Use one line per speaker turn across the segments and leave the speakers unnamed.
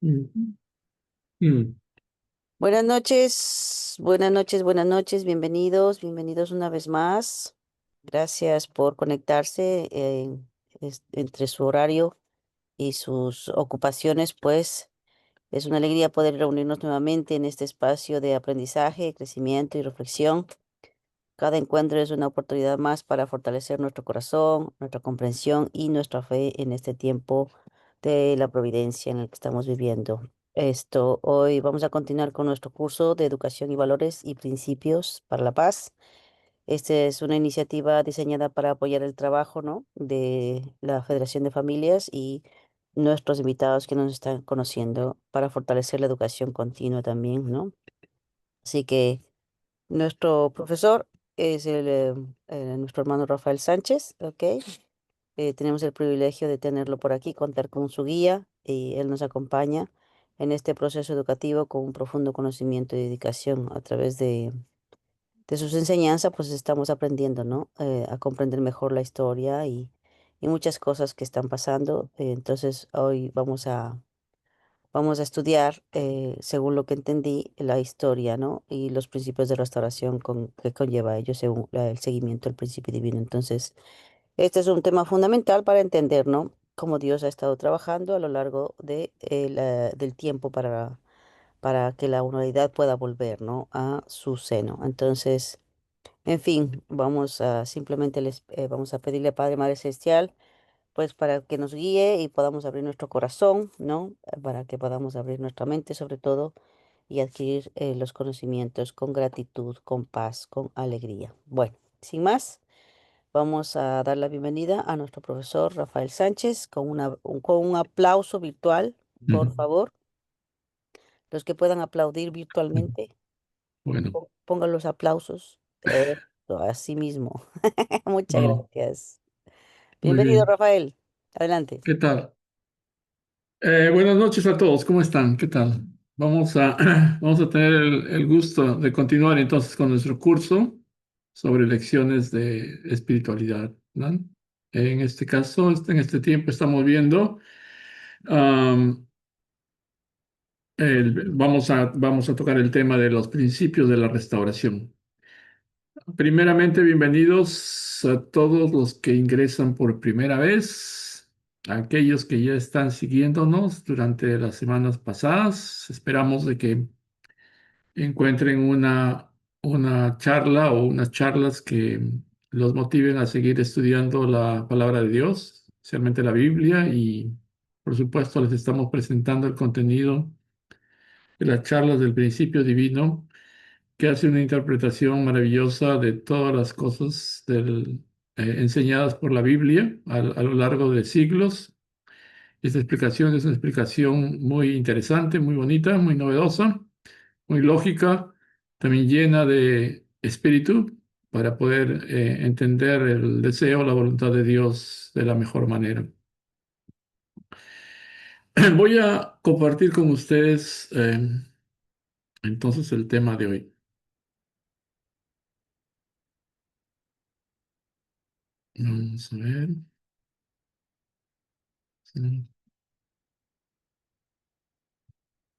Mm, mm,
Buenas noches, buenas noches, buenas noches, bienvenidos, bienvenidos una vez más. Gracias por conectarse entre su horario y sus ocupaciones, pues es una alegría poder reunirnos nuevamente en este espacio de aprendizaje, crecimiento y reflexión. Cada encuentro es una oportunidad más para fortalecer nuestro corazón, nuestra comprensión y nuestra fe en este tiempo de la providencia en el que estamos viviendo. Hoy vamos a continuar con nuestro curso de Educación y Valores y Principios para la Paz. Esta es una iniciativa diseñada para apoyar el trabajo, ¿no?, de la Federación de Familias y nuestros invitados que nos están conociendo para fortalecer la educación continua también, ¿no? Así que nuestro profesor es nuestro hermano Rafael Sánchez, ¿ok? Tenemos el privilegio de tenerlo por aquí, contar con su guía y él nos acompaña en este proceso educativo con un profundo conocimiento y dedicación a través de sus enseñanzas, pues estamos aprendiendo, ¿no? A comprender mejor la historia y muchas cosas que están pasando. Entonces, hoy vamos a estudiar, según lo que entendí, la historia, ¿no? Y los principios de restauración que conlleva ello, según el seguimiento del principio divino. Entonces, este es un tema fundamental para entender, ¿no?, cómo Dios ha estado trabajando a lo largo del tiempo para que la humanidad pueda volver, ¿no?, a su seno. Entonces, en fin, vamos a pedirle, Padre, Madre Celestial, pues para que nos guíe y podamos abrir nuestro corazón, ¿no? Para que podamos abrir nuestra mente sobre todo y adquirir los conocimientos con gratitud, con paz, con alegría. Bueno, sin más, vamos a dar la bienvenida a nuestro profesor Rafael Sánchez con con un aplauso virtual, por
mm.
favor. Los que puedan aplaudir virtualmente,
Bueno,
pongan los aplausos. Así mismo. Muchas
ah,
gracias.
muy
Bienvenido,
bien.
Rafael. Adelante.
¿Qué tal? Buenas noches a todos. ¿Cómo están? ¿Qué tal? Vamos a tener el gusto de continuar entonces con nuestro curso sobre lecciones de espiritualidad, ¿no? En este caso, en este tiempo estamos viendo, am, vamos a tocar el tema de los principios de la restauración. Primeramente, bienvenidos a todos los que ingresan por primera vez, a aquellos que ya están siguiéndonos durante las semanas pasadas. Esperamos de que encuentren una charla o unas charlas que los motiven a seguir estudiando la palabra de Dios, especialmente la Biblia, y por supuesto les estamos presentando el contenido de las charlas del principio divino que hace una interpretación maravillosa de todas las cosas enseñadas por la Biblia a lo largo de siglos. Esta explicación es una explicación muy interesante, muy bonita, muy novedosa, muy lógica, también llena de espíritu para poder entender el deseo, la voluntad de Dios de la mejor manera. Voy a compartir con ustedes entonces el tema de hoy. Vamos a ver. Sí.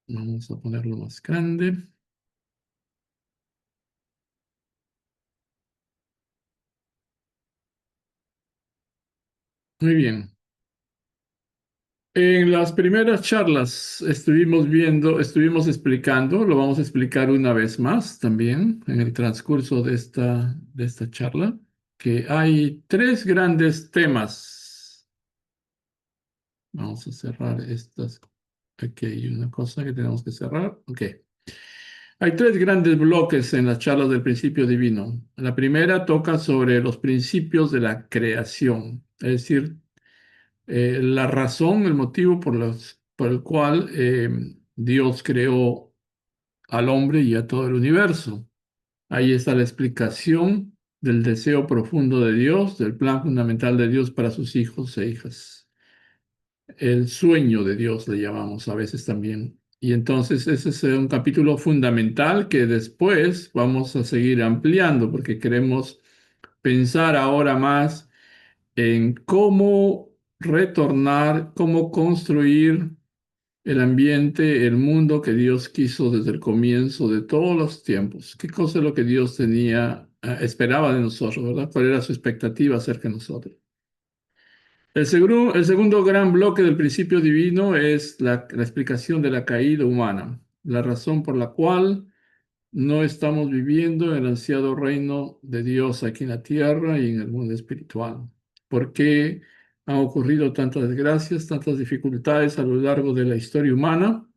Vamos a ponerlo más grande. Muy bien. En las primeras charlas estuvimos explicando, lo vamos a explicar una vez más también en el transcurso de esta charla, que hay tres grandes temas. Vamos a cerrar estas. Aquí hay una cosa que tenemos que cerrar. Ok. Hay tres grandes bloques en las charlas del principio divino. La primera toca sobre los principios de la creación, es decir, la razón, el motivo por el cual Dios creó al hombre y a todo el universo. Ahí está la explicación del deseo profundo de Dios, del plan fundamental de Dios para sus hijos e hijas. El sueño de Dios le llamamos a veces también. Y entonces ese es un capítulo fundamental que después vamos a seguir ampliando porque queremos pensar ahora más en cómo retornar, cómo construir el ambiente, el mundo que Dios quiso desde el comienzo de todos los tiempos. ¿Qué cosa es lo que Dios tenía, esperaba de nosotros, ¿verdad? ¿Cuál era su expectativa acerca de nosotros? El segundo gran bloque del principio divino es la explicación de la caída humana, la razón por la cual no estamos viviendo el ansiado reino de Dios aquí en la tierra y en el mundo espiritual. ¿Por qué han ocurrido tantas desgracias, tantas dificultades a lo largo de la historia humana?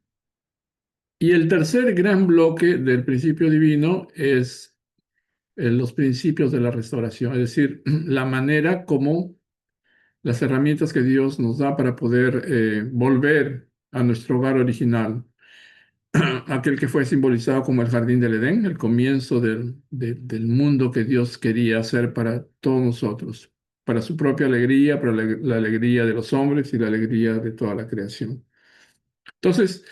Y el tercer gran bloque del principio divino es los principios de la restauración, es decir, la manera como las herramientas que Dios nos da para poder volver a nuestro hogar original, aquel que fue simbolizado como el jardín del Edén, el comienzo del mundo que Dios quería hacer para todos nosotros, para su propia alegría, para la alegría de los hombres y la alegría de toda la creación. Entonces,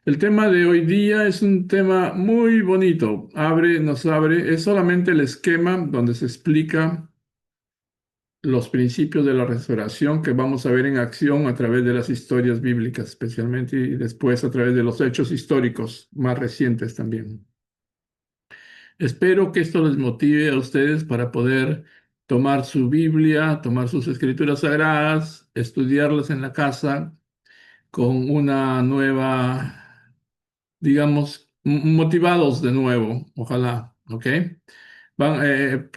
el tema de hoy día es un tema muy bonito. Nos abre, es solamente el esquema donde se explica los principios de la restauración que vamos a ver en acción a través de las historias bíblicas, especialmente, y después a través de los hechos históricos más recientes también. Espero que esto les motive a ustedes para poder tomar su Biblia, tomar sus escrituras sagradas, estudiarlas en la casa con una nueva, digamos, motivados de nuevo, ojalá, ¿ok?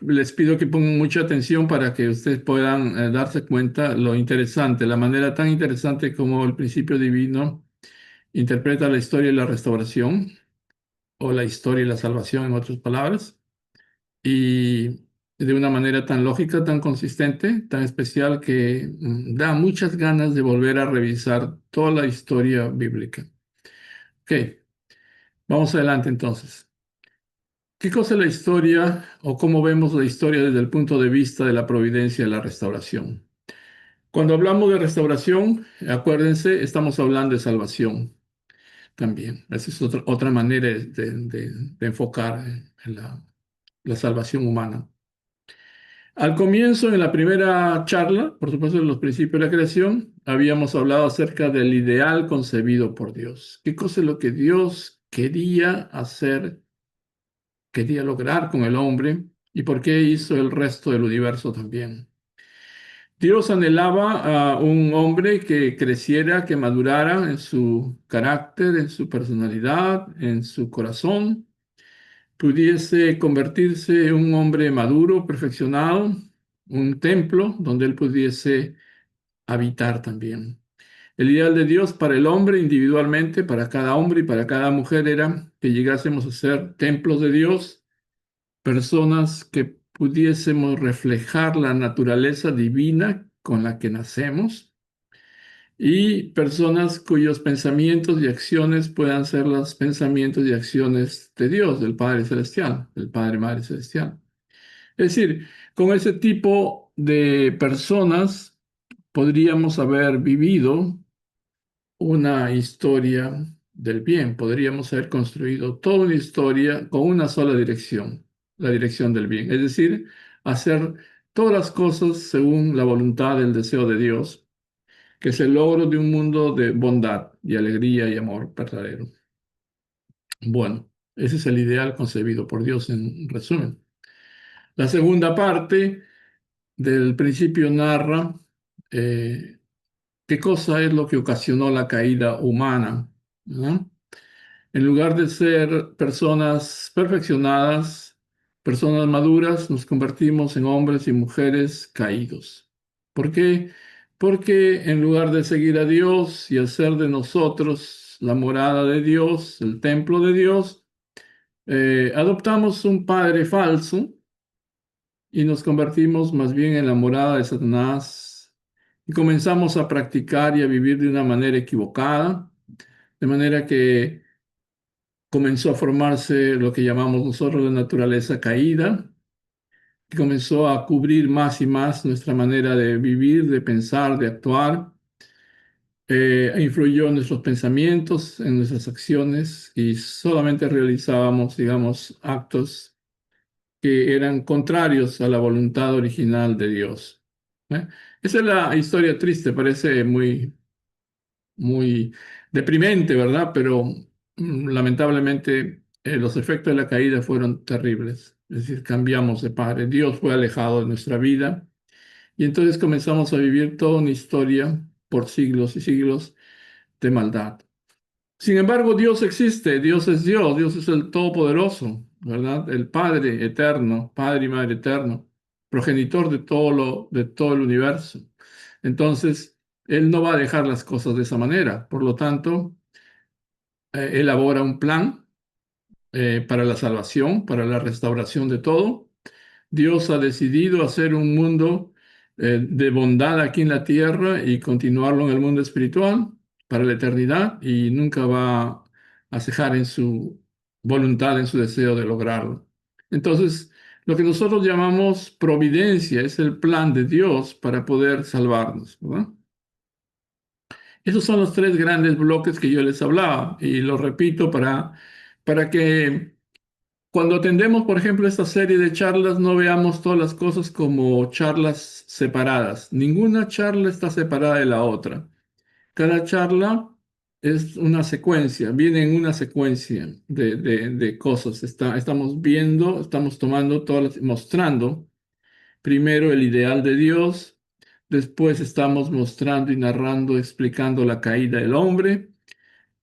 Les pido que pongan mucha atención para que ustedes puedan darse cuenta lo interesante, la manera tan interesante como el principio divino interpreta la historia y la restauración, o la historia y la salvación, en otras palabras, y de una manera tan lógica, tan consistente, tan especial que da muchas ganas de volver a revisar toda la historia bíblica. Ok, vamos adelante entonces. ¿Qué cosa es la historia o cómo vemos la historia desde el punto de vista de la providencia y la restauración? Cuando hablamos de restauración, acuérdense, estamos hablando de salvación también. Esa es otra manera de enfocar la salvación humana. Al comienzo, en la primera charla, por supuesto, en los principios de la creación, habíamos hablado acerca del ideal concebido por Dios. ¿Qué cosa es lo que Dios quería hacer, quería lograr con el hombre y por qué hizo el resto del universo también? Dios anhelaba a un hombre que creciera, que madurara en su carácter, en su personalidad, en su corazón, pudiese convertirse en un hombre maduro, perfeccionado, un templo donde él pudiese habitar también. El ideal de Dios para el hombre individualmente, para cada hombre y para cada mujer era que llegásemos a ser templos de Dios, personas que pudiésemos reflejar la naturaleza divina con la que nacemos y personas cuyos pensamientos y acciones puedan ser los pensamientos y acciones de Dios, del Padre Celestial, del Padre Madre Celestial. Es decir, con ese tipo de personas podríamos haber vivido una historia del bien, podríamos haber construido toda una historia con una sola dirección, la dirección del bien, es decir, hacer todas las cosas según la voluntad del deseo de Dios, que es el logro de un mundo de bondad y alegría y amor verdadero. Bueno, ese es el ideal concebido por Dios en resumen. La segunda parte del principio narra qué cosa es lo que ocasionó la caída humana, ¿no? En lugar de ser personas perfeccionadas, personas maduras, nos convertimos en hombres y mujeres caídos. ¿Por qué? Porque en lugar de seguir a Dios y hacer de nosotros la morada de Dios, el templo de Dios, adoptamos un padre falso y nos convertimos más bien en la morada de Satanás y comenzamos a practicar y a vivir de una manera equivocada, de manera que comenzó a formarse lo que llamamos nosotros la naturaleza caída, que comenzó a cubrir más y más nuestra manera de vivir, de pensar, de actuar, influyó en nuestros pensamientos, en nuestras acciones y solamente realizábamos, digamos, actos que eran contrarios a la voluntad original de Dios. ¿Eh? Esa es la historia triste, parece muy deprimente, ¿verdad? Pero lamentablemente los efectos de la caída fueron terribles. Es decir, cambiamos de padre. Dios fue alejado de nuestra vida y entonces comenzamos a vivir toda una historia por siglos y siglos de maldad. Sin embargo, Dios existe, Dios es el Todopoderoso, ¿verdad? El Padre eterno, Padre y Madre eterno, progenitor de todo el universo. Entonces, Él no va a dejar las cosas de esa manera. Por lo tanto, elabora un plan para la salvación, para la restauración de todo. Dios ha decidido hacer un mundo de bondad aquí en la tierra y continuarlo en el mundo espiritual para la eternidad y nunca va a cejar en su voluntad, en su deseo de lograrlo. Entonces, lo que nosotros llamamos providencia es el plan de Dios para poder salvarnos, ¿verdad? Esos son los tres grandes bloques que yo les hablaba y lo repito para que cuando atendemos, por ejemplo, esta serie de charlas, no veamos todas las cosas como charlas separadas. Ninguna charla está separada de la otra. Cada charla es una secuencia, viene en una secuencia de cosas. Estamos viendo, estamos tomando mostrando primero el ideal de Dios, después estamos mostrando y narrando, explicando la caída del hombre.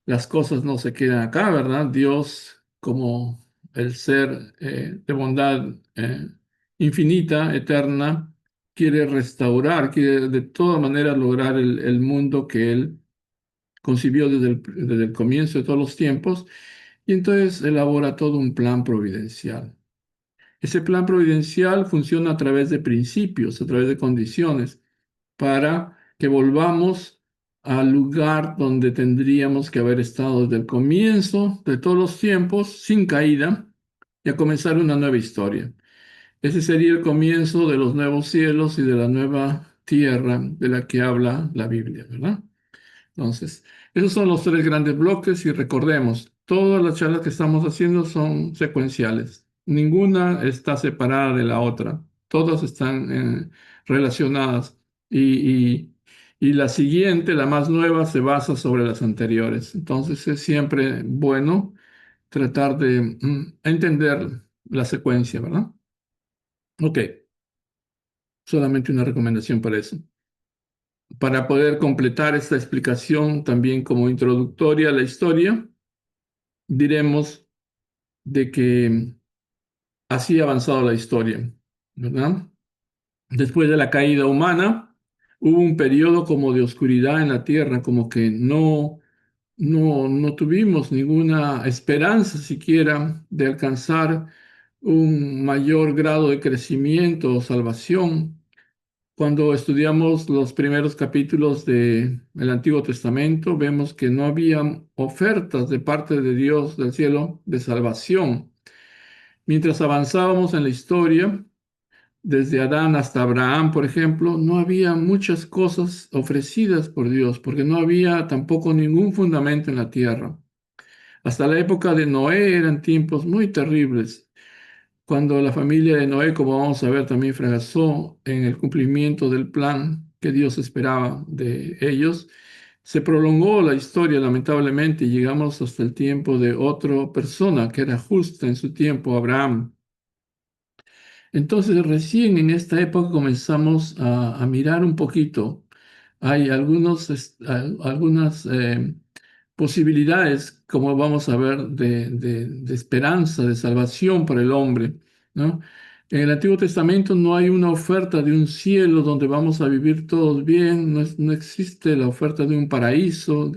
Las cosas no se quedan acá, ¿verdad? Dios, como el ser de bondad infinita, eterna, quiere restaurar, quiere de todas maneras lograr el mundo que Él concibió desde el comienzo de todos los tiempos, y entonces elabora todo un plan providencial. Ese plan providencial funciona a través de principios, a través de condiciones, para que volvamos al lugar donde tendríamos que haber estado desde el comienzo de todos los tiempos, sin caída, y a comenzar una nueva historia. Ese sería el comienzo de los nuevos cielos y de la nueva tierra de la que habla la Biblia, ¿verdad? Entonces, esos son los tres grandes bloques y recordemos, todas las charlas que estamos haciendo son secuenciales. Ninguna está separada de la otra. Todas están relacionadas y la siguiente, la más nueva, se basa sobre las anteriores. Entonces, es siempre bueno tratar de entender la secuencia, ¿verdad? Ok, solamente una recomendación para eso. Para poder completar esta explicación también como introductoria a la historia, diremos de que así ha avanzado la historia, ¿verdad? Después de la caída humana, hubo un periodo como de oscuridad en la tierra, como que no tuvimos ninguna esperanza siquiera de alcanzar un mayor grado de crecimiento o salvación. Cuando estudiamos los primeros capítulos del Antiguo Testamento, vemos que no había ofertas de parte de Dios del cielo de salvación. Mientras avanzábamos en la historia, desde Adán hasta Abraham, por ejemplo, no había muchas cosas ofrecidas por Dios, porque no había tampoco ningún fundamento en la tierra. Hasta la época de Noé eran tiempos muy terribles. Cuando la familia de Noé, como vamos a ver, también fracasó en el cumplimiento del plan que Dios esperaba de ellos, se prolongó la historia lamentablemente y llegamos hasta el tiempo de otra persona que era justa en su tiempo, Abraham. Entonces recién en esta época comenzamos a mirar un poquito. Hay algunas posibilidades, como vamos a ver, de esperanza, de salvación para el hombre, ¿no? En el Antiguo Testamento no hay una oferta de un cielo donde vamos a vivir todos bien, no existe la oferta de un paraíso,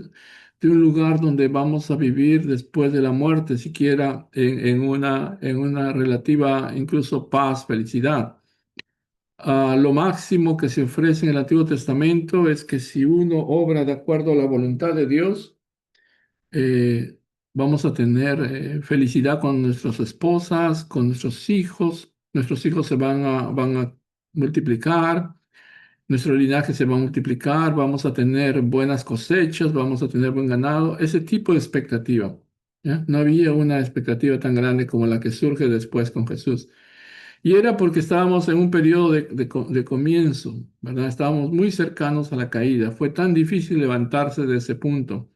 de un lugar donde vamos a vivir después de la muerte, siquiera en una relativa incluso paz, felicidad. Lo máximo que se ofrece en el Antiguo Testamento es que si uno obra de acuerdo a la voluntad de Dios, eh, vamos a tener felicidad con nuestras esposas, con nuestros hijos van a multiplicar, nuestro linaje se va a multiplicar, vamos a tener buenas cosechas, vamos a tener buen ganado, ese tipo de expectativa. ¿Ya? No había una expectativa tan grande como la que surge después con Jesús. Y era porque estábamos en un periodo de comienzo, ¿verdad? Estábamos muy cercanos a la caída. Fue tan difícil levantarse de ese punto.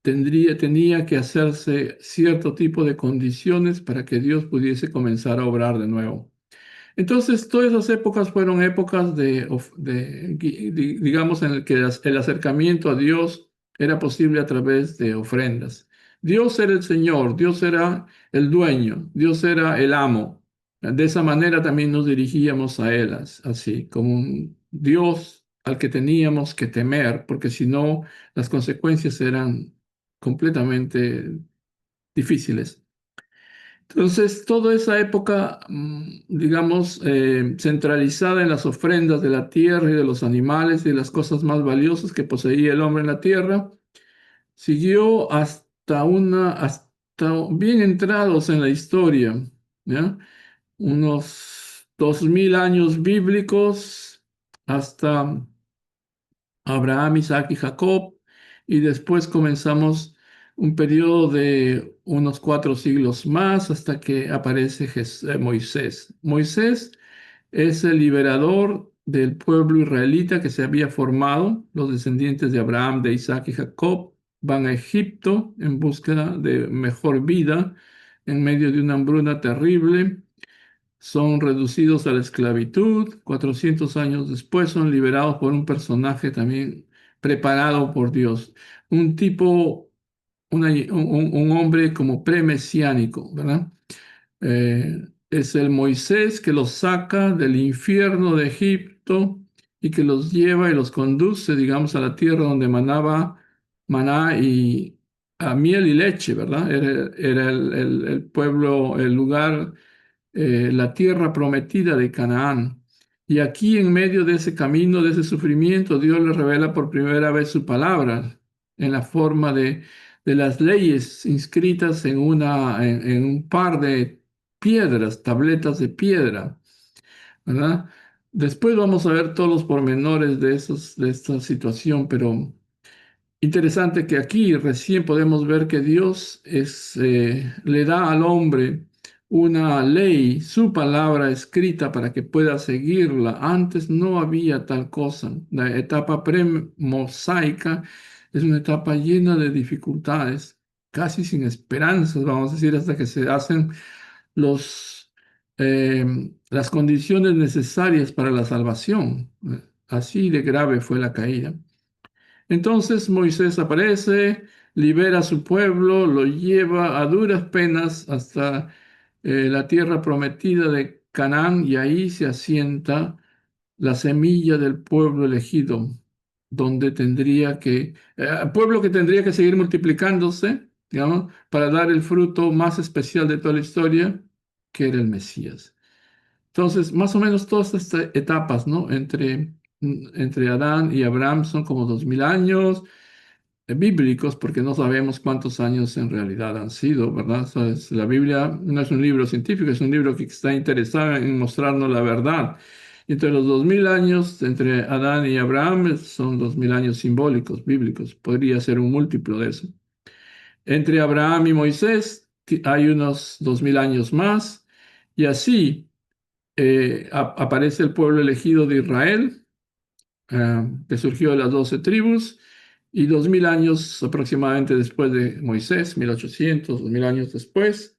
tenía que hacerse cierto tipo de condiciones para que Dios pudiese comenzar a obrar de nuevo. Entonces, todas esas épocas fueron épocas digamos, en el que el acercamiento a Dios era posible a través de ofrendas. Dios era el Señor, Dios era el dueño, Dios era el amo. De esa manera también nos dirigíamos a Él, así, como un Dios al que teníamos que temer, porque si no, las consecuencias eran completamente difíciles. Entonces, toda esa época, digamos, centralizada en las ofrendas de la tierra y de los animales y de las cosas más valiosas que poseía el hombre en la tierra, siguió hasta bien entrados en la historia, ¿ya? Unos 2000 años bíblicos hasta Abraham, Isaac y Jacob, y después comenzamos un periodo de unos 4 siglos más hasta que aparece Moisés. Moisés es el liberador del pueblo israelita que se había formado. Los descendientes de Abraham, de Isaac y Jacob van a Egipto en búsqueda de mejor vida en medio de una hambruna terrible. Son reducidos a la esclavitud. 400 años después son liberados por un personaje también preparado por Dios. Un tipo, un hombre como premesiánico, ¿verdad? Es el Moisés que los saca del infierno de Egipto y que los lleva y los conduce, digamos, a la tierra donde manaba maná y a miel y leche, ¿verdad? Era el pueblo, el lugar, la tierra prometida de Canaán. Y aquí en medio de ese camino, de ese sufrimiento, Dios le revela por primera vez su palabra en la forma de las leyes inscritas en un par de piedras, tabletas de piedra, ¿verdad? Después vamos a ver todos los pormenores de esta situación, pero interesante que aquí recién podemos ver que Dios le da al hombre una ley, su palabra escrita para que pueda seguirla. Antes no había tal cosa. La etapa premosaica es una etapa llena de dificultades, casi sin esperanzas, vamos a decir, hasta que se hacen eh, las condiciones necesarias para la salvación. Así de grave fue la caída. Entonces Moisés aparece, libera a su pueblo, lo lleva a duras penas hasta la tierra prometida de Canaán y ahí se asienta la semilla del pueblo elegido, donde pueblo que tendría que seguir multiplicándose, digamos, para dar el fruto más especial de toda la historia, que era el Mesías. Entonces, más o menos todas estas etapas, ¿no? Entre Adán y Abraham son como 2000 años bíblicos, porque no sabemos cuántos años en realidad han sido, ¿verdad? ¿Sabes? La Biblia no es un libro científico, es un libro que está interesado en mostrarnos la verdad. Y entre los 2000 años, entre Adán y Abraham, son 2000 años simbólicos, bíblicos. Podría ser un múltiplo de eso. Entre Abraham y Moisés hay unos 2000 años más. Y así aparece el pueblo elegido de Israel, que surgió de las 12 tribus, y 2000 años aproximadamente después de Moisés, 1800, 2000 años después,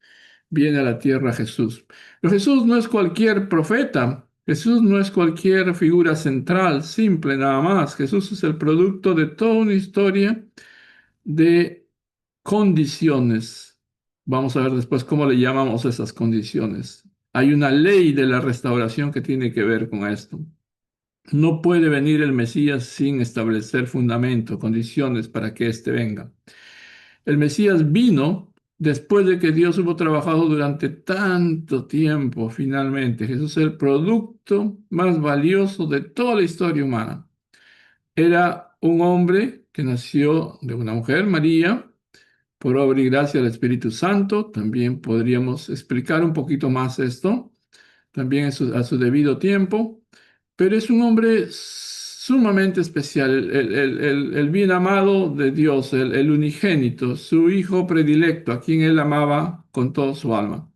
viene a la tierra Jesús. Pero Jesús no es cualquier profeta, Jesús no es cualquier figura central, simple nada más. Jesús es el producto de toda una historia de condiciones. Vamos a ver después cómo le llamamos a esas condiciones. Hay una ley de la restauración que tiene que ver con esto. No puede venir el Mesías sin establecer fundamento, condiciones para que éste venga. El Mesías vino después de que Dios hubo trabajado durante tanto tiempo, finalmente. Jesús es el producto más valioso de toda la historia humana. Era un hombre que nació de una mujer, María, por obra y gracia del Espíritu Santo. También podríamos explicar un poquito más esto, también a su debido tiempo, pero es un hombre sumamente especial, el bien amado de Dios, el unigénito, su hijo predilecto, a quien él amaba con toda su alma.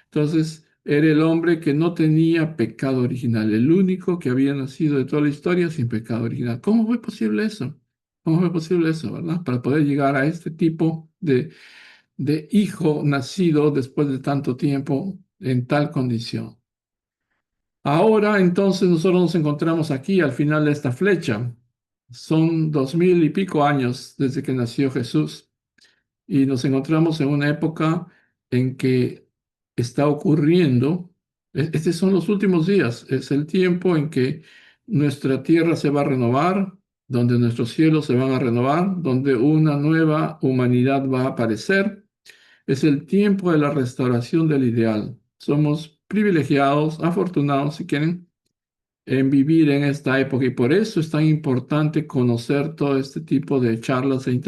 Entonces, era el hombre que no tenía pecado original, el único que había nacido de toda la historia sin pecado original. ¿Cómo fue posible eso? ¿Cómo fue posible eso, verdad? Para poder llegar a este tipo de hijo nacido después de tanto tiempo en tal condición. Ahora entonces nosotros nos encontramos aquí al final de esta flecha. Son 2000 y pico años desde que nació Jesús y nos encontramos en una época en que está ocurriendo, estos son los últimos días, es el tiempo en que nuestra tierra se va a renovar, donde nuestros cielos se van a renovar, donde una nueva humanidad va a aparecer. Es el tiempo de la restauración del ideal. Somos privilegiados, afortunados, si quieren, en vivir en esta época y por eso es tan importante conocer todo este tipo de charlas e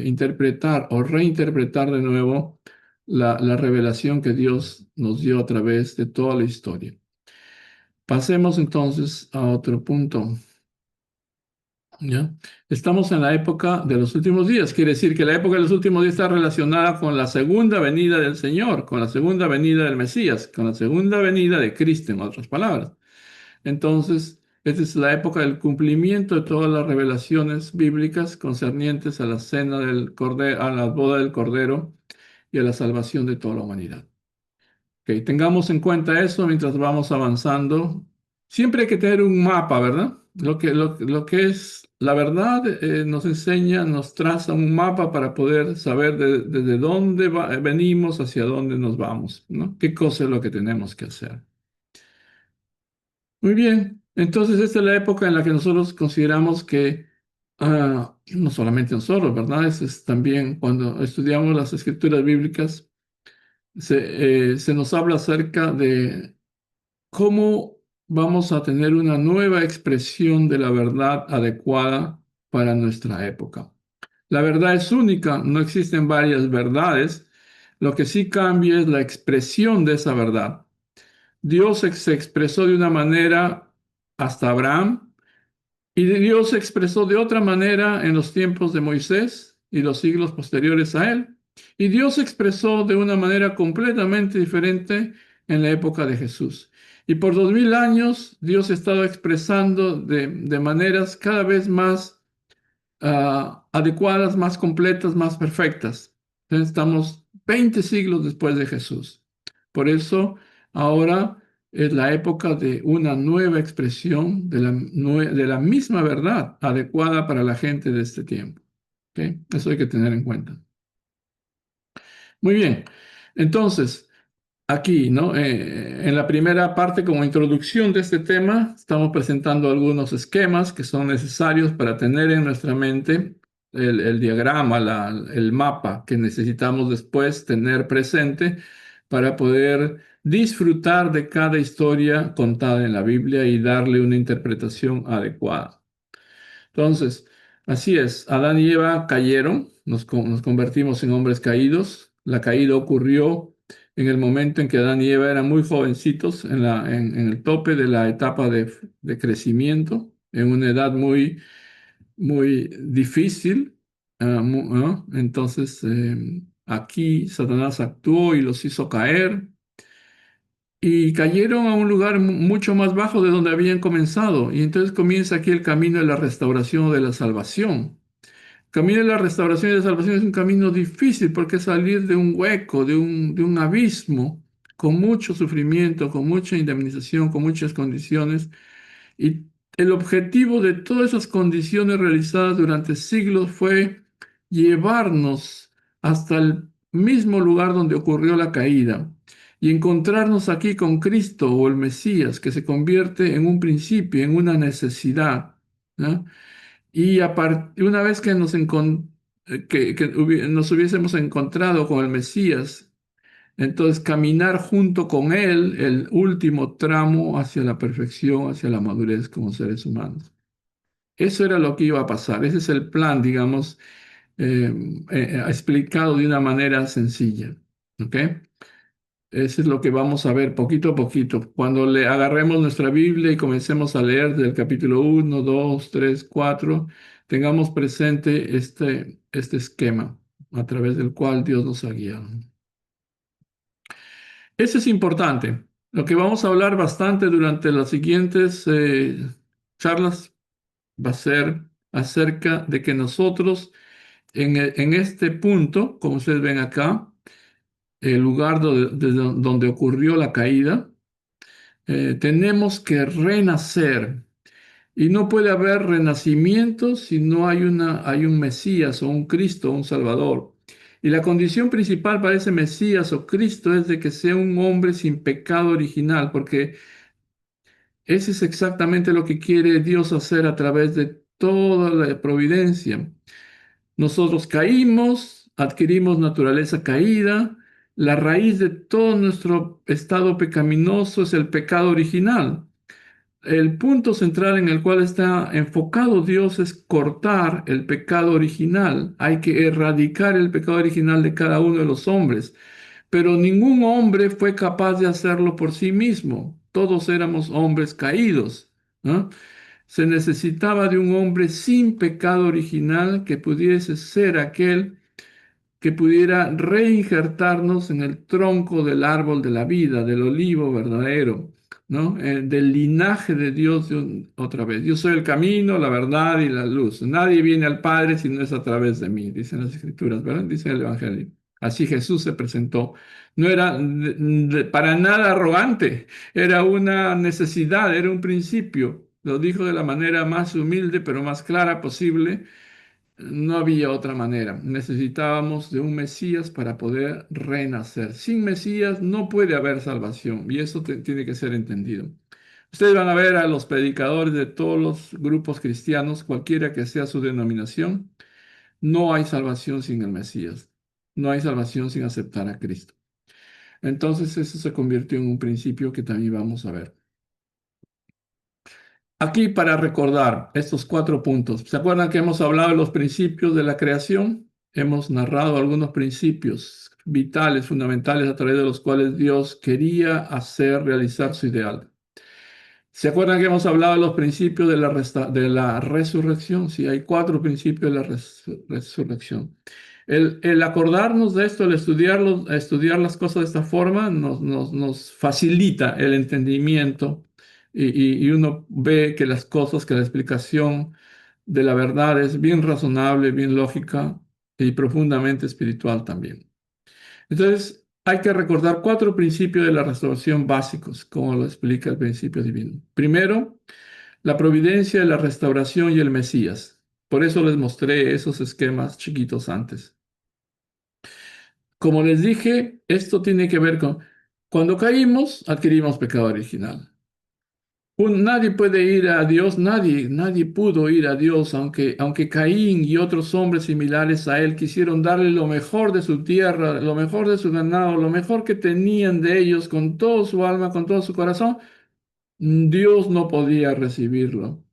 interpretar o reinterpretar de nuevo la revelación que Dios nos dio a través de toda la historia. Pasemos entonces a otro punto. ¿Ya? Estamos en la época de los últimos días, quiere decir que la época de los últimos días está relacionada con la segunda venida del Señor, con la segunda venida del Mesías, con la segunda venida de Cristo, en otras palabras. Entonces, esta es la época del cumplimiento de todas las revelaciones bíblicas concernientes a la cena del Cordero, a la boda del Cordero y a la salvación de toda la humanidad. Ok, tengamos en cuenta eso mientras vamos avanzando. Siempre hay que tener un mapa, ¿verdad? Lo que es la verdad nos enseña, nos traza un mapa para poder saber desde dónde venimos, hacia dónde nos vamos, ¿no? ¿Qué cosa es lo que tenemos que hacer? Muy bien, entonces esta es la época en la que nosotros consideramos que, no solamente nosotros, ¿verdad? Es también cuando estudiamos las escrituras bíblicas, se nos habla acerca de cómo vamos a tener una nueva expresión de la verdad adecuada para nuestra época. La verdad es única, no existen varias verdades, lo que sí cambia es la expresión de esa verdad. Dios se expresó de una manera hasta Abraham y Dios se expresó de otra manera en los tiempos de Moisés y los siglos posteriores a él. Y Dios se expresó de una manera completamente diferente en la época de Jesús. Y por 2000 años Dios ha estado expresando de maneras cada vez más adecuadas, más completas, más perfectas. Entonces, estamos 20 siglos después de Jesús. Por eso ahora es la época de una nueva expresión de la misma verdad adecuada para la gente de este tiempo. ¿Ok? Eso hay que tener en cuenta. Muy bien. Entonces, aquí, ¿no? En la primera parte, como introducción de este tema, estamos presentando algunos esquemas que son necesarios para tener en nuestra mente el diagrama, el mapa que necesitamos después tener presente para poder disfrutar de cada historia contada en la Biblia y darle una interpretación adecuada. Entonces, así es, Adán y Eva cayeron, nos convertimos en hombres caídos. La caída ocurrió en el momento en que Adán y Eva eran muy jovencitos, en el tope de la etapa de crecimiento, en una edad muy difícil. Entonces, aquí Satanás actuó y los hizo caer y cayeron a un lugar mucho más bajo de donde habían comenzado. Y entonces comienza aquí el camino de la restauración o de la salvación. El camino de la restauración y de la salvación es un camino difícil porque es salir de un hueco, de un abismo, con mucho sufrimiento, con mucha indemnización, con muchas condiciones. Y el objetivo de todas esas condiciones realizadas durante siglos fue llevarnos hasta el mismo lugar donde ocurrió la caída y encontrarnos aquí con Cristo o el Mesías, que se convierte en un principio, en una necesidad, ¿no? Y una vez que nos hubiésemos encontrado con el Mesías, entonces, caminar junto con Él el último tramo hacia la perfección, hacia la madurez como seres humanos. Eso era lo que iba a pasar. Ese es el plan, digamos, explicado de una manera sencilla. ¿Ok? Eso es lo que vamos a ver poquito a poquito. Cuando le agarremos nuestra Biblia y comencemos a leer del capítulo 1, 2, 3, 4, tengamos presente este esquema a través del cual Dios nos ha guiado. Eso es importante. Lo que vamos a hablar bastante durante las siguientes charlas va a ser acerca de que nosotros en este punto, como ustedes ven acá, el lugar donde ocurrió la caída, tenemos que renacer. Y no puede haber renacimiento si no hay un Mesías o un Cristo, un Salvador. Y la condición principal para ese Mesías o Cristo es de que sea un hombre sin pecado original, porque ese es exactamente lo que quiere Dios hacer a través de toda la providencia. Nosotros caímos, adquirimos naturaleza caída. La raíz de todo nuestro estado pecaminoso es el pecado original. El punto central en el cual está enfocado Dios es cortar el pecado original. Hay que erradicar el pecado original de cada uno de los hombres. Pero ningún hombre fue capaz de hacerlo por sí mismo. Todos éramos hombres caídos, ¿no? Se necesitaba de un hombre sin pecado original que pudiese ser aquel que pudiera reinjertarnos en el tronco del árbol de la vida, del olivo verdadero, ¿no? Del linaje de Dios otra vez. Yo soy el camino, la verdad y la luz. Nadie viene al Padre si no es a través de mí, dicen las Escrituras, ¿verdad? Dice el Evangelio. Así Jesús se presentó. No era para nada arrogante, era una necesidad, era un principio. Lo dijo de la manera más humilde pero más clara posible. No había otra manera. Necesitábamos de un Mesías para poder renacer. Sin Mesías no puede haber salvación y eso tiene que ser entendido. Ustedes van a ver a los predicadores de todos los grupos cristianos, cualquiera que sea su denominación, no hay salvación sin el Mesías. No hay salvación sin aceptar a Cristo. Entonces eso se convirtió en un principio que también vamos a ver. Aquí para recordar estos 4 puntos. ¿Se acuerdan que hemos hablado de los principios de la creación? Hemos narrado algunos principios vitales, fundamentales, a través de los cuales Dios quería hacer realizar su ideal. ¿Se acuerdan que hemos hablado de los principios de de la resurrección? Sí, hay 4 principios de la resurrección. El acordarnos de esto, el estudiar las cosas de esta forma, nos facilita el entendimiento y uno ve que las cosas, que la explicación de la verdad es bien razonable, bien lógica y profundamente espiritual también. Entonces, hay que recordar 4 principios de la restauración básicos, como lo explica el principio divino. Primero, la providencia, la restauración y el Mesías. Por eso les mostré esos esquemas chiquitos antes. Como les dije, esto tiene que ver con cuando caímos, adquirimos pecado original. Nadie puede ir a Dios, nadie pudo ir a Dios, aunque Caín y otros hombres similares a él quisieron darle lo mejor de su tierra, lo mejor de su ganado, lo mejor que tenían de ellos, con todo su alma, con todo su corazón. Dios no podía recibirlo.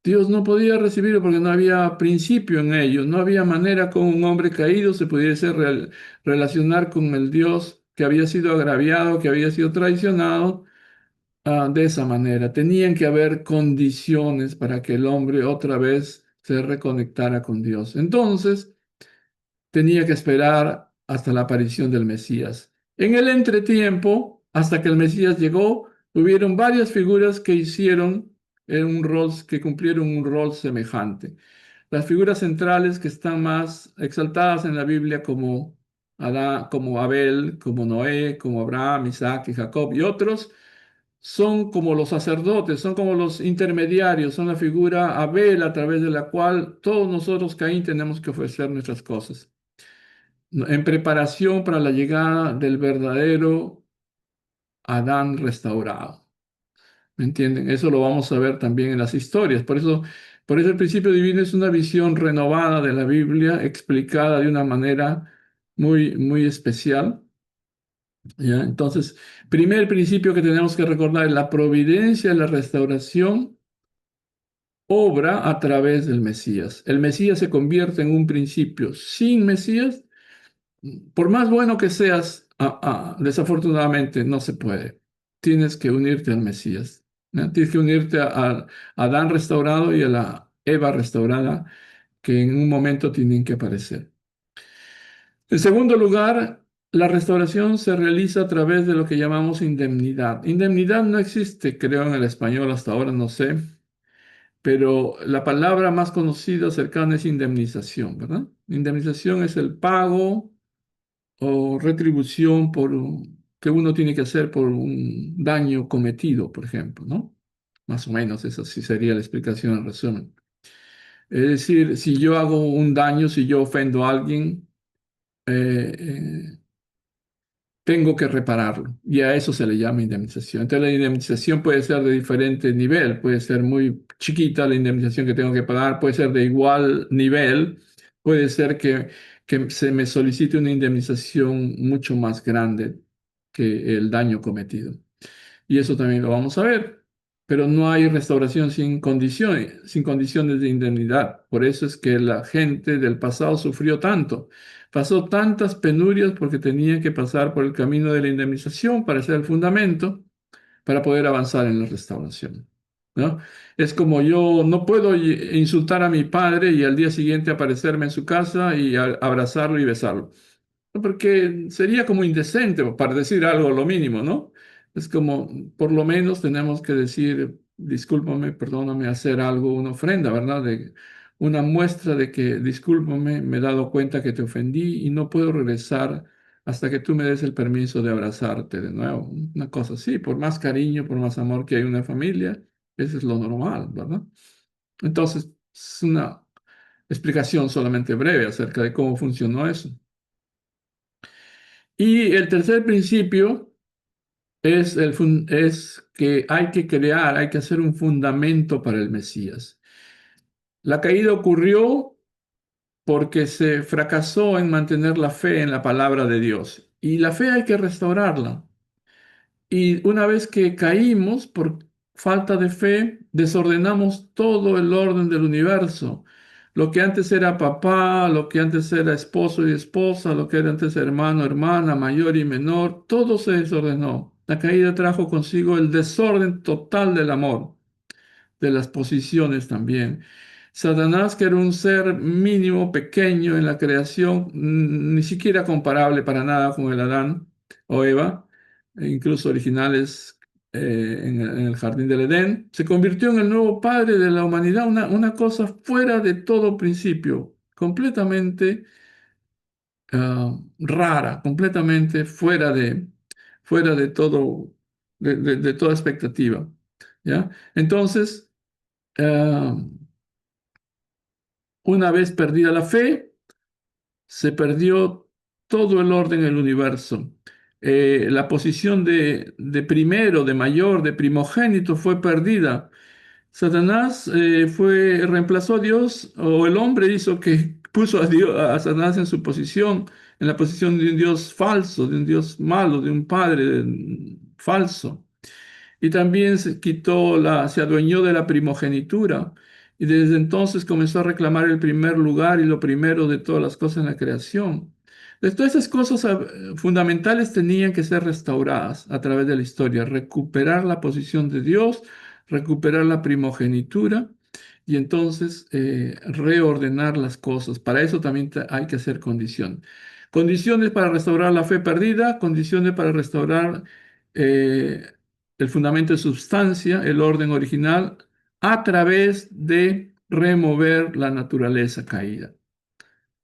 Dios no podía recibirlo porque no había principio en ellos, no había manera como un hombre caído se pudiese relacionar con el Dios que había sido agraviado, que había sido traicionado de esa manera. Tenían que haber condiciones para que el hombre otra vez se reconectara con Dios. Entonces, tenía que esperar hasta la aparición del Mesías. En el entretiempo, hasta que el Mesías llegó, hubieron varias figuras que hicieron un rol, que cumplieron un rol semejante. Las figuras centrales que están más exaltadas en la Biblia como Adán, como Abel, como Noé, como Abraham, Isaac y Jacob y otros, son como los sacerdotes, son como los intermediarios, son la figura Abel a través de la cual todos nosotros, Caín, tenemos que ofrecer nuestras cosas en preparación para la llegada del verdadero Adán restaurado. ¿Me entienden? Eso lo vamos a ver también en las historias. Por eso el principio divino es una visión renovada de la Biblia, explicada de una manera muy especial. ¿Ya? Entonces, primer principio que tenemos que recordar es la providencia de la restauración obra a través del Mesías. El Mesías se convierte en un principio. Sin Mesías, por más bueno que seas, desafortunadamente no se puede. Tienes que unirte al Mesías, ¿no? Tienes que unirte a Adán restaurado y a la Eva restaurada, que en un momento tienen que aparecer. En segundo lugar, la restauración se realiza a través de lo que llamamos indemnidad. Indemnidad no existe, creo, en el español hasta ahora, no sé, pero la palabra más conocida cercana es indemnización, ¿verdad? Indemnización es el pago o retribución que uno tiene que hacer por un daño cometido, por ejemplo, ¿no? Más o menos, esa sí sería la explicación en resumen. Es decir, si yo hago un daño, si yo ofendo a alguien, eh, tengo que repararlo y a eso se le llama indemnización. Entonces la indemnización puede ser de diferente nivel, puede ser muy chiquita la indemnización que tengo que pagar, puede ser de igual nivel, puede ser que se me solicite una indemnización mucho más grande que el daño cometido. Y eso también lo vamos a ver. Pero no hay restauración sin condiciones de indemnidad. Por eso es que la gente del pasado sufrió tanto. Pasó tantas penurias porque tenía que pasar por el camino de la indemnización para ser el fundamento para poder avanzar en la restauración, ¿no? Es como yo no puedo insultar a mi padre y al día siguiente aparecerme en su casa y abrazarlo y besarlo. Porque sería como indecente, para decir algo, lo mínimo, ¿no? Es como, por lo menos tenemos que decir, discúlpame, perdóname, hacer algo, una ofrenda, ¿verdad? Una muestra de que, discúlpame, me he dado cuenta que te ofendí y no puedo regresar hasta que tú me des el permiso de abrazarte de nuevo. Una cosa así, por más cariño, por más amor que hay en una familia, eso es lo normal, ¿verdad? Entonces, es una explicación solamente breve acerca de cómo funcionó eso. Y el tercer principio es que hay que crear, hay que hacer un fundamento para el Mesías. La caída ocurrió porque se fracasó en mantener la fe en la palabra de Dios. Y la fe hay que restaurarla. Y una vez que caímos por falta de fe, desordenamos todo el orden del universo. Lo que antes era papá, lo que antes era esposo y esposa, lo que era antes hermano, hermana, mayor y menor, todo se desordenó. La caída trajo consigo el desorden total del amor, de las posiciones también. Satanás, que era un ser mínimo, pequeño en la creación, ni siquiera comparable para nada con el Adán o Eva, e incluso originales en el jardín del Edén, se convirtió en el nuevo padre de la humanidad, una cosa fuera de todo principio, completamente rara, completamente fuera de todo, de toda expectativa. ¿Ya? Entonces, ah, una vez perdida la fe, se perdió todo el orden del universo. La posición de primero, de mayor, de primogénito fue perdida. Satanás reemplazó a Dios, o el hombre hizo que puso a Dios, a Satanás en su posición, en la posición de un Dios falso, de un Dios malo, de un padre falso. Y también se adueñó de la primogenitura. Y desde entonces comenzó a reclamar el primer lugar y lo primero de todas las cosas en la creación. Entonces, todas esas cosas fundamentales tenían que ser restauradas a través de la historia, recuperar la posición de Dios, recuperar la primogenitura y entonces reordenar las cosas. Para eso también hay que hacer condiciones. Condiciones para restaurar la fe perdida, condiciones para restaurar eh, el fundamento de sustancia, el orden original, a través de remover la naturaleza caída.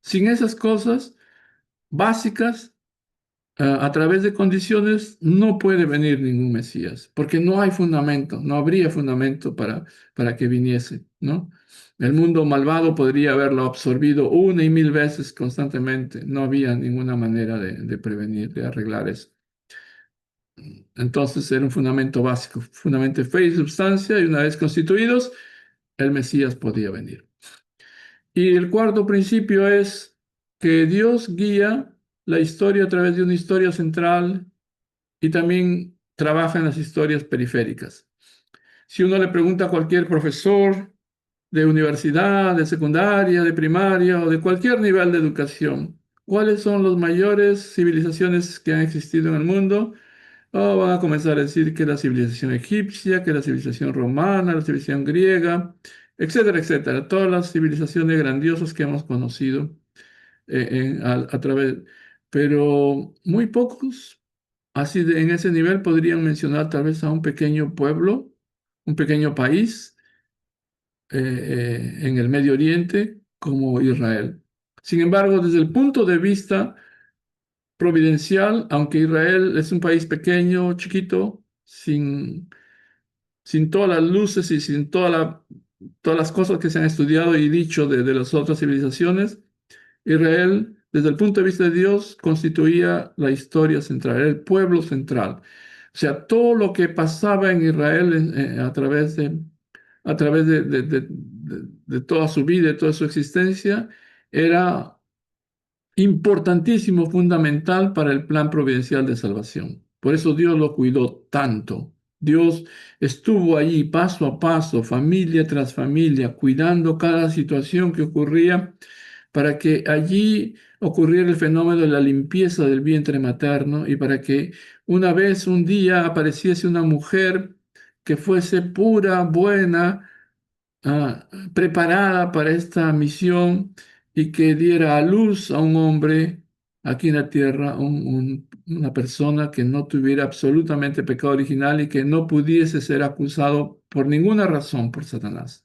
Sin esas cosas básicas, a través de condiciones, no puede venir ningún Mesías, porque no hay fundamento, no habría fundamento para que viniese, ¿no? El mundo malvado podría haberlo absorbido una y mil veces constantemente, no había ninguna manera de prevenir, de arreglar eso. Entonces era un fundamento básico, fundamento de fe y sustancia, y una vez constituidos, el Mesías podía venir. Y el cuarto principio es que Dios guía la historia a través de una historia central y también trabaja en las historias periféricas. Si uno le pregunta a cualquier profesor de universidad, de secundaria, de primaria o de cualquier nivel de educación, ¿cuáles son las mayores civilizaciones que han existido en el mundo? Van a comenzar a decir que la civilización egipcia, que la civilización romana, la civilización griega, etcétera, etcétera. Todas las civilizaciones grandiosas que hemos conocido a través. Pero muy pocos, así en ese nivel, podrían mencionar tal vez a un pequeño pueblo, un pequeño país, en el Medio Oriente como Israel. Sin embargo, desde el punto de vista providencial, aunque Israel es un país pequeño, chiquito, sin todas las luces y sin todas las cosas que se han estudiado y dicho de las otras civilizaciones, Israel, desde el punto de vista de Dios, constituía la historia central, era el pueblo central. O sea, todo lo que pasaba en Israel a través de toda su vida, de toda su existencia, era importantísimo, fundamental para el plan providencial de salvación. Por eso Dios lo cuidó tanto. Dios estuvo allí paso a paso, familia tras familia, cuidando cada situación que ocurría para que allí ocurriera el fenómeno de la limpieza del vientre materno y para que una vez, un día, apareciese una mujer que fuese pura, buena, preparada para esta misión y que diera a luz a un hombre aquí en la tierra, una persona que no tuviera absolutamente pecado original y que no pudiese ser acusado por ninguna razón por Satanás.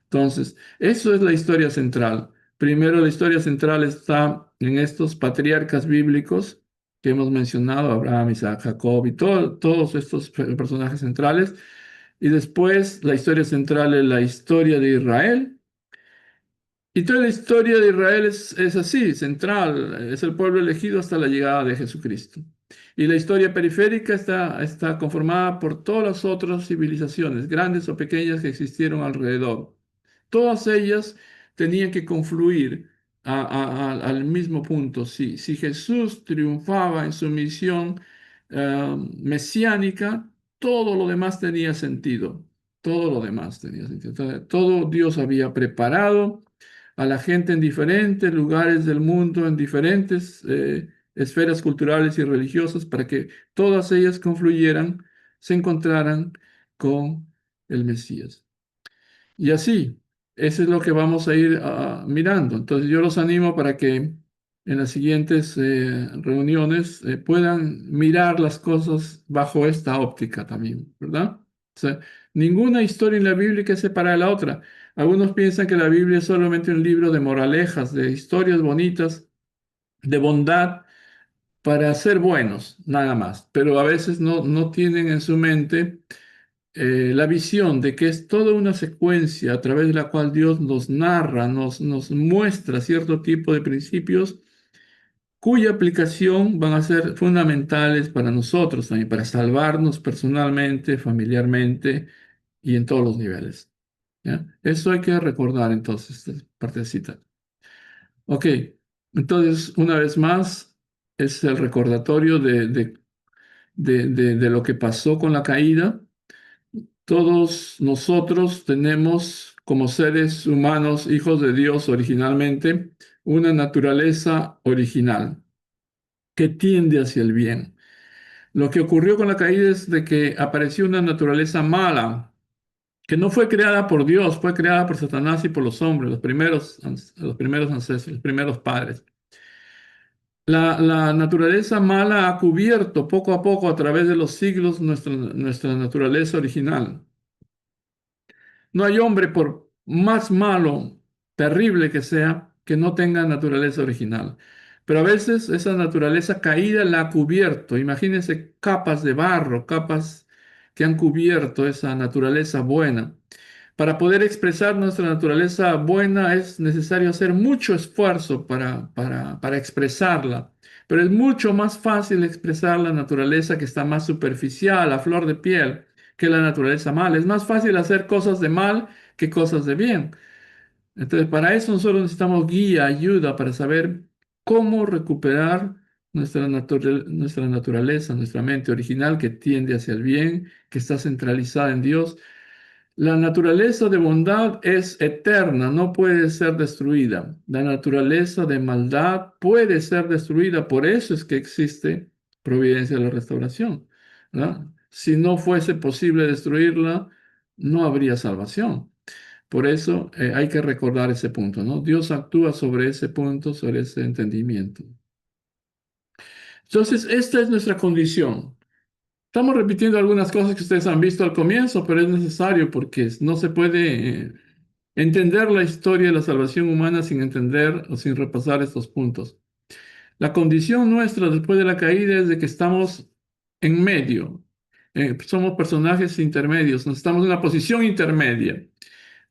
Entonces, eso es la historia central. Primero, la historia central está en estos patriarcas bíblicos que hemos mencionado, Abraham, Isaac, Jacob y todos estos personajes centrales. Y después, la historia central es la historia de Israel. Y toda la historia de Israel es así, central, es el pueblo elegido hasta la llegada de Jesucristo. Y la historia periférica está conformada por todas las otras civilizaciones, grandes o pequeñas, que existieron alrededor. Todas ellas tenían que confluir al mismo punto. Si Jesús triunfaba en su misión mesiánica, todo lo demás tenía sentido. Todo lo demás tenía sentido. Todo Dios había preparado a la gente en diferentes lugares del mundo, en diferentes esferas culturales y religiosas, para que todas ellas confluyeran, se encontraran con el Mesías. Y así, eso es lo que vamos a ir mirando. Entonces yo los animo para que en las siguientes reuniones puedan mirar las cosas bajo esta óptica también, ¿verdad? O sea, ninguna historia en la Biblia que separa de la otra. Algunos piensan que la Biblia es solamente un libro de moralejas, de historias bonitas, de bondad para ser buenos, nada más. Pero a veces no tienen en su mente la visión de que es toda una secuencia a través de la cual Dios nos narra, nos muestra cierto tipo de principios cuya aplicación van a ser fundamentales para nosotros también, para salvarnos personalmente, familiarmente y en todos los niveles. ¿Ya? Eso hay que recordar entonces, esta partecita. Ok, entonces una vez más es el recordatorio de lo que pasó con la caída. Todos nosotros tenemos, como seres humanos, hijos de Dios originalmente, una naturaleza original que tiende hacia el bien. Lo que ocurrió con la caída es de que apareció una naturaleza mala, que no fue creada por Dios, fue creada por Satanás y por los hombres, los primeros ancestros, los primeros padres. La naturaleza mala ha cubierto poco a poco a través de los siglos nuestra naturaleza original. No hay hombre, por más malo, terrible que sea, que no tenga naturaleza original. Pero a veces esa naturaleza caída la ha cubierto. Imagínense capas de barro, capas que han cubierto esa naturaleza buena. Para poder expresar nuestra naturaleza buena es necesario hacer mucho esfuerzo para expresarla. Pero es mucho más fácil expresar la naturaleza que está más superficial, a flor de piel, que la naturaleza mala. Es más fácil hacer cosas de mal que cosas de bien. Entonces, para eso nosotros necesitamos guía, ayuda para saber cómo recuperar nuestra naturaleza, nuestra mente original que tiende hacia el bien, que está centralizada en Dios. La naturaleza de bondad es eterna, no puede ser destruida. La naturaleza de maldad puede ser destruida, por eso es que existe providencia de la restauración, ¿no? Si no fuese posible destruirla, no habría salvación. Por eso hay que recordar ese punto, ¿no? Dios actúa sobre ese punto, sobre ese entendimiento. Entonces, esta es nuestra condición. Estamos repitiendo algunas cosas que ustedes han visto al comienzo, pero es necesario porque no se puede entender la historia de la salvación humana sin entender o sin repasar estos puntos. La condición nuestra después de la caída es de que estamos en medio. Somos personajes intermedios, estamos en una posición intermedia,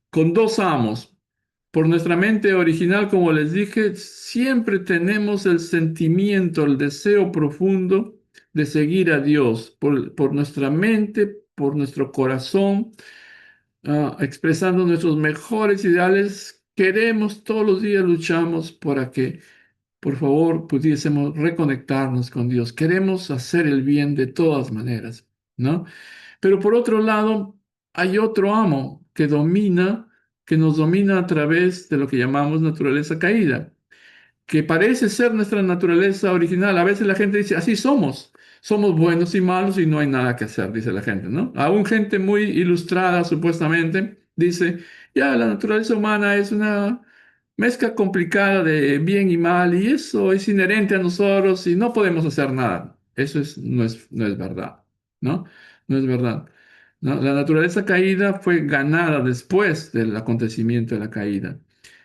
con dos amos. Por nuestra mente original, como les dije, siempre tenemos el sentimiento, el deseo profundo de seguir a Dios, por nuestra mente, por nuestro corazón, expresando nuestros mejores ideales. Queremos todos los días, luchamos para que por favor, pudiésemos reconectarnos con Dios. Queremos hacer el bien de todas maneras, ¿no? Pero por otro lado, hay otro amo que domina, que nos domina a través de lo que llamamos naturaleza caída, que parece ser nuestra naturaleza original. A veces la gente dice, así somos, somos buenos y malos y no hay nada que hacer, dice la gente, ¿no? Aún gente muy ilustrada, supuestamente, dice, ya, la naturaleza humana es una mezcla complicada de bien y mal y eso es inherente a nosotros y no podemos hacer nada. Eso no es verdad, ¿no? No es verdad. ¿No? La naturaleza caída fue ganada después del acontecimiento de la caída.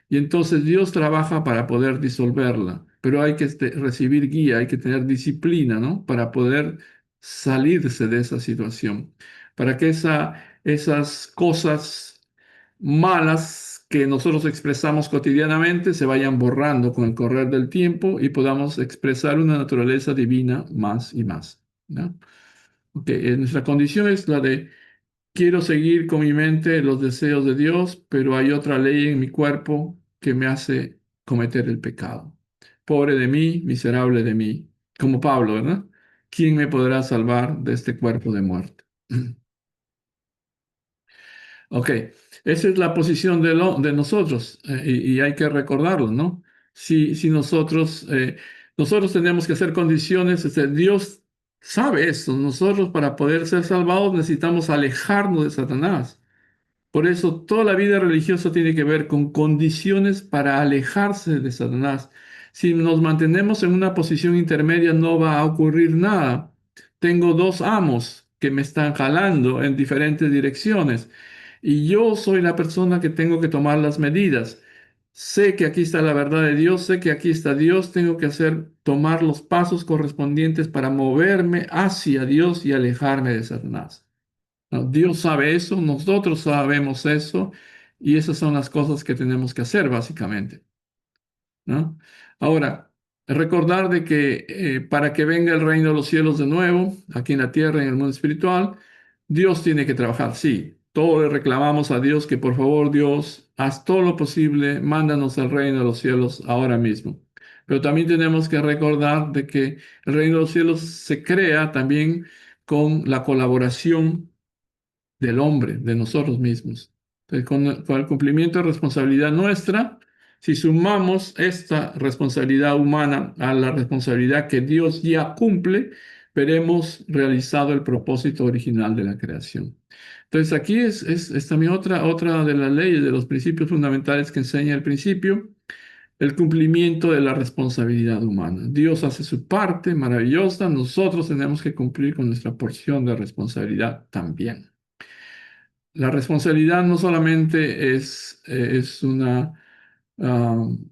Y entonces Dios trabaja para poder disolverla, pero hay que recibir guía, hay que tener disciplina, ¿no? Para poder salirse de esa situación, para que esas cosas malas que nosotros expresamos cotidianamente se vayan borrando con el correr del tiempo y podamos expresar una naturaleza divina más y más, ¿no? Ok, nuestra condición es la de quiero seguir con mi mente los deseos de Dios, pero hay otra ley en mi cuerpo que me hace cometer el pecado. Pobre de mí, miserable de mí. Como Pablo, ¿verdad? ¿Quién me podrá salvar de este cuerpo de muerte? Ok, esa es la posición de nosotros y hay que recordarlo, ¿no? Si nosotros tenemos que hacer condiciones, Dios sabe eso, nosotros para poder ser salvados necesitamos alejarnos de Satanás. Por eso toda la vida religiosa tiene que ver con condiciones para alejarse de Satanás. Si nos mantenemos en una posición intermedia no va a ocurrir nada. Tengo dos amos que me están jalando en diferentes direcciones y yo soy la persona que tengo que tomar las medidas. Sé que aquí está la verdad de Dios, sé que aquí está Dios, tengo que tomar los pasos correspondientes para moverme hacia Dios y alejarme de Satanás. ¿No? Dios sabe eso, nosotros sabemos eso, y esas son las cosas que tenemos que hacer, básicamente, ¿no? Ahora, recordar de que para que venga el reino de los cielos de nuevo, aquí en la tierra, en el mundo espiritual, Dios tiene que trabajar, sí. Todos le reclamamos a Dios que por favor, Dios, haz todo lo posible, mándanos al reino de los cielos ahora mismo. Pero también tenemos que recordar de que el reino de los cielos se crea también con la colaboración del hombre, de nosotros mismos. Entonces, con el cumplimiento de responsabilidad nuestra, si sumamos esta responsabilidad humana a la responsabilidad que Dios ya cumple, veremos realizado el propósito original de la creación. Entonces, aquí es también otra de las leyes, de los principios fundamentales que enseña el principio, el cumplimiento de la responsabilidad humana. Dios hace su parte maravillosa, nosotros tenemos que cumplir con nuestra porción de responsabilidad también. La responsabilidad no solamente es una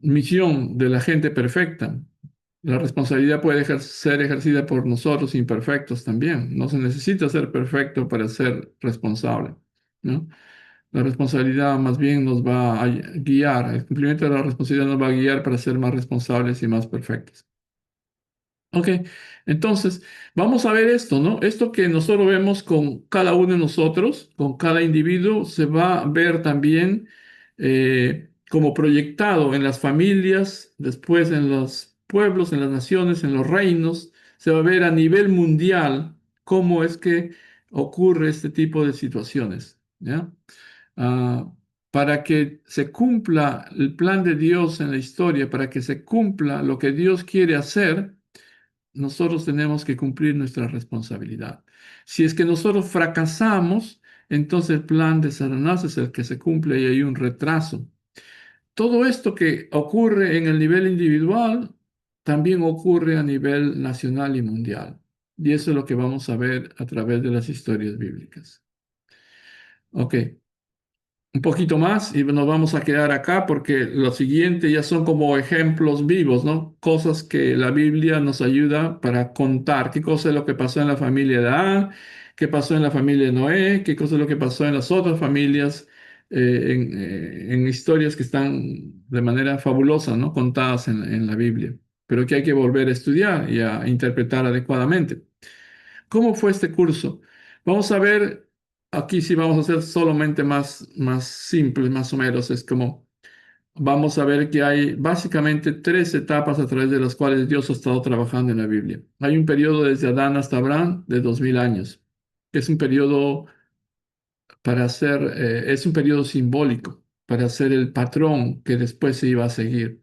misión de la gente perfecta. La responsabilidad puede ser ejercida por nosotros imperfectos también. No se necesita ser perfecto para ser responsable, ¿no? La responsabilidad más bien nos va a guiar, el cumplimiento de la responsabilidad nos va a guiar para ser más responsables y más perfectos. Ok, entonces vamos a ver esto, ¿no? Esto que nosotros vemos con cada uno de nosotros, con cada individuo, se va a ver también como proyectado en las familias, después en los pueblos, en las naciones, en los reinos. Se va a ver a nivel mundial cómo es que ocurre este tipo de situaciones, ¿ya? Ah, para que se cumpla el plan de Dios en la historia, para que se cumpla lo que Dios quiere hacer nosotros tenemos que cumplir nuestra responsabilidad. Si es que nosotros fracasamos, entonces el plan de Satanás es el que se cumple y hay un retraso. Todo esto que ocurre en el nivel individual también ocurre a nivel nacional y mundial. Y eso es lo que vamos a ver a través de las historias bíblicas. Ok. Un poquito más y nos vamos a quedar acá porque lo siguiente ya son como ejemplos vivos, ¿no? Cosas que la Biblia nos ayuda para contar. ¿Qué cosa es lo que pasó en la familia de Adán? ¿Qué pasó en la familia de Noé? ¿Qué cosa es lo que pasó en las otras familias? En historias que están de manera fabulosa, ¿no? Contadas en la Biblia, pero que hay que volver a estudiar y a interpretar adecuadamente. ¿Cómo fue este curso? Vamos a ver, aquí sí vamos a hacer solamente más simples, más o menos. Es como, vamos a ver que hay básicamente tres etapas a través de las cuales Dios ha estado trabajando en la Biblia. Hay un periodo desde Adán hasta Abraham de 2000 años, que es un periodo para hacer, es un periodo simbólico, para hacer el patrón que después se iba a seguir.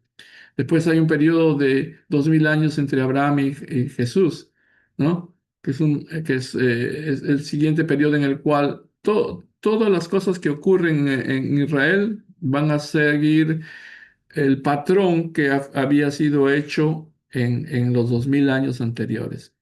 Después hay un periodo de 2000 años entre Abraham y Jesús, ¿no? Que es el siguiente periodo en el cual todas las cosas que ocurren en Israel van a seguir el patrón que había sido hecho en los 2000 años anteriores.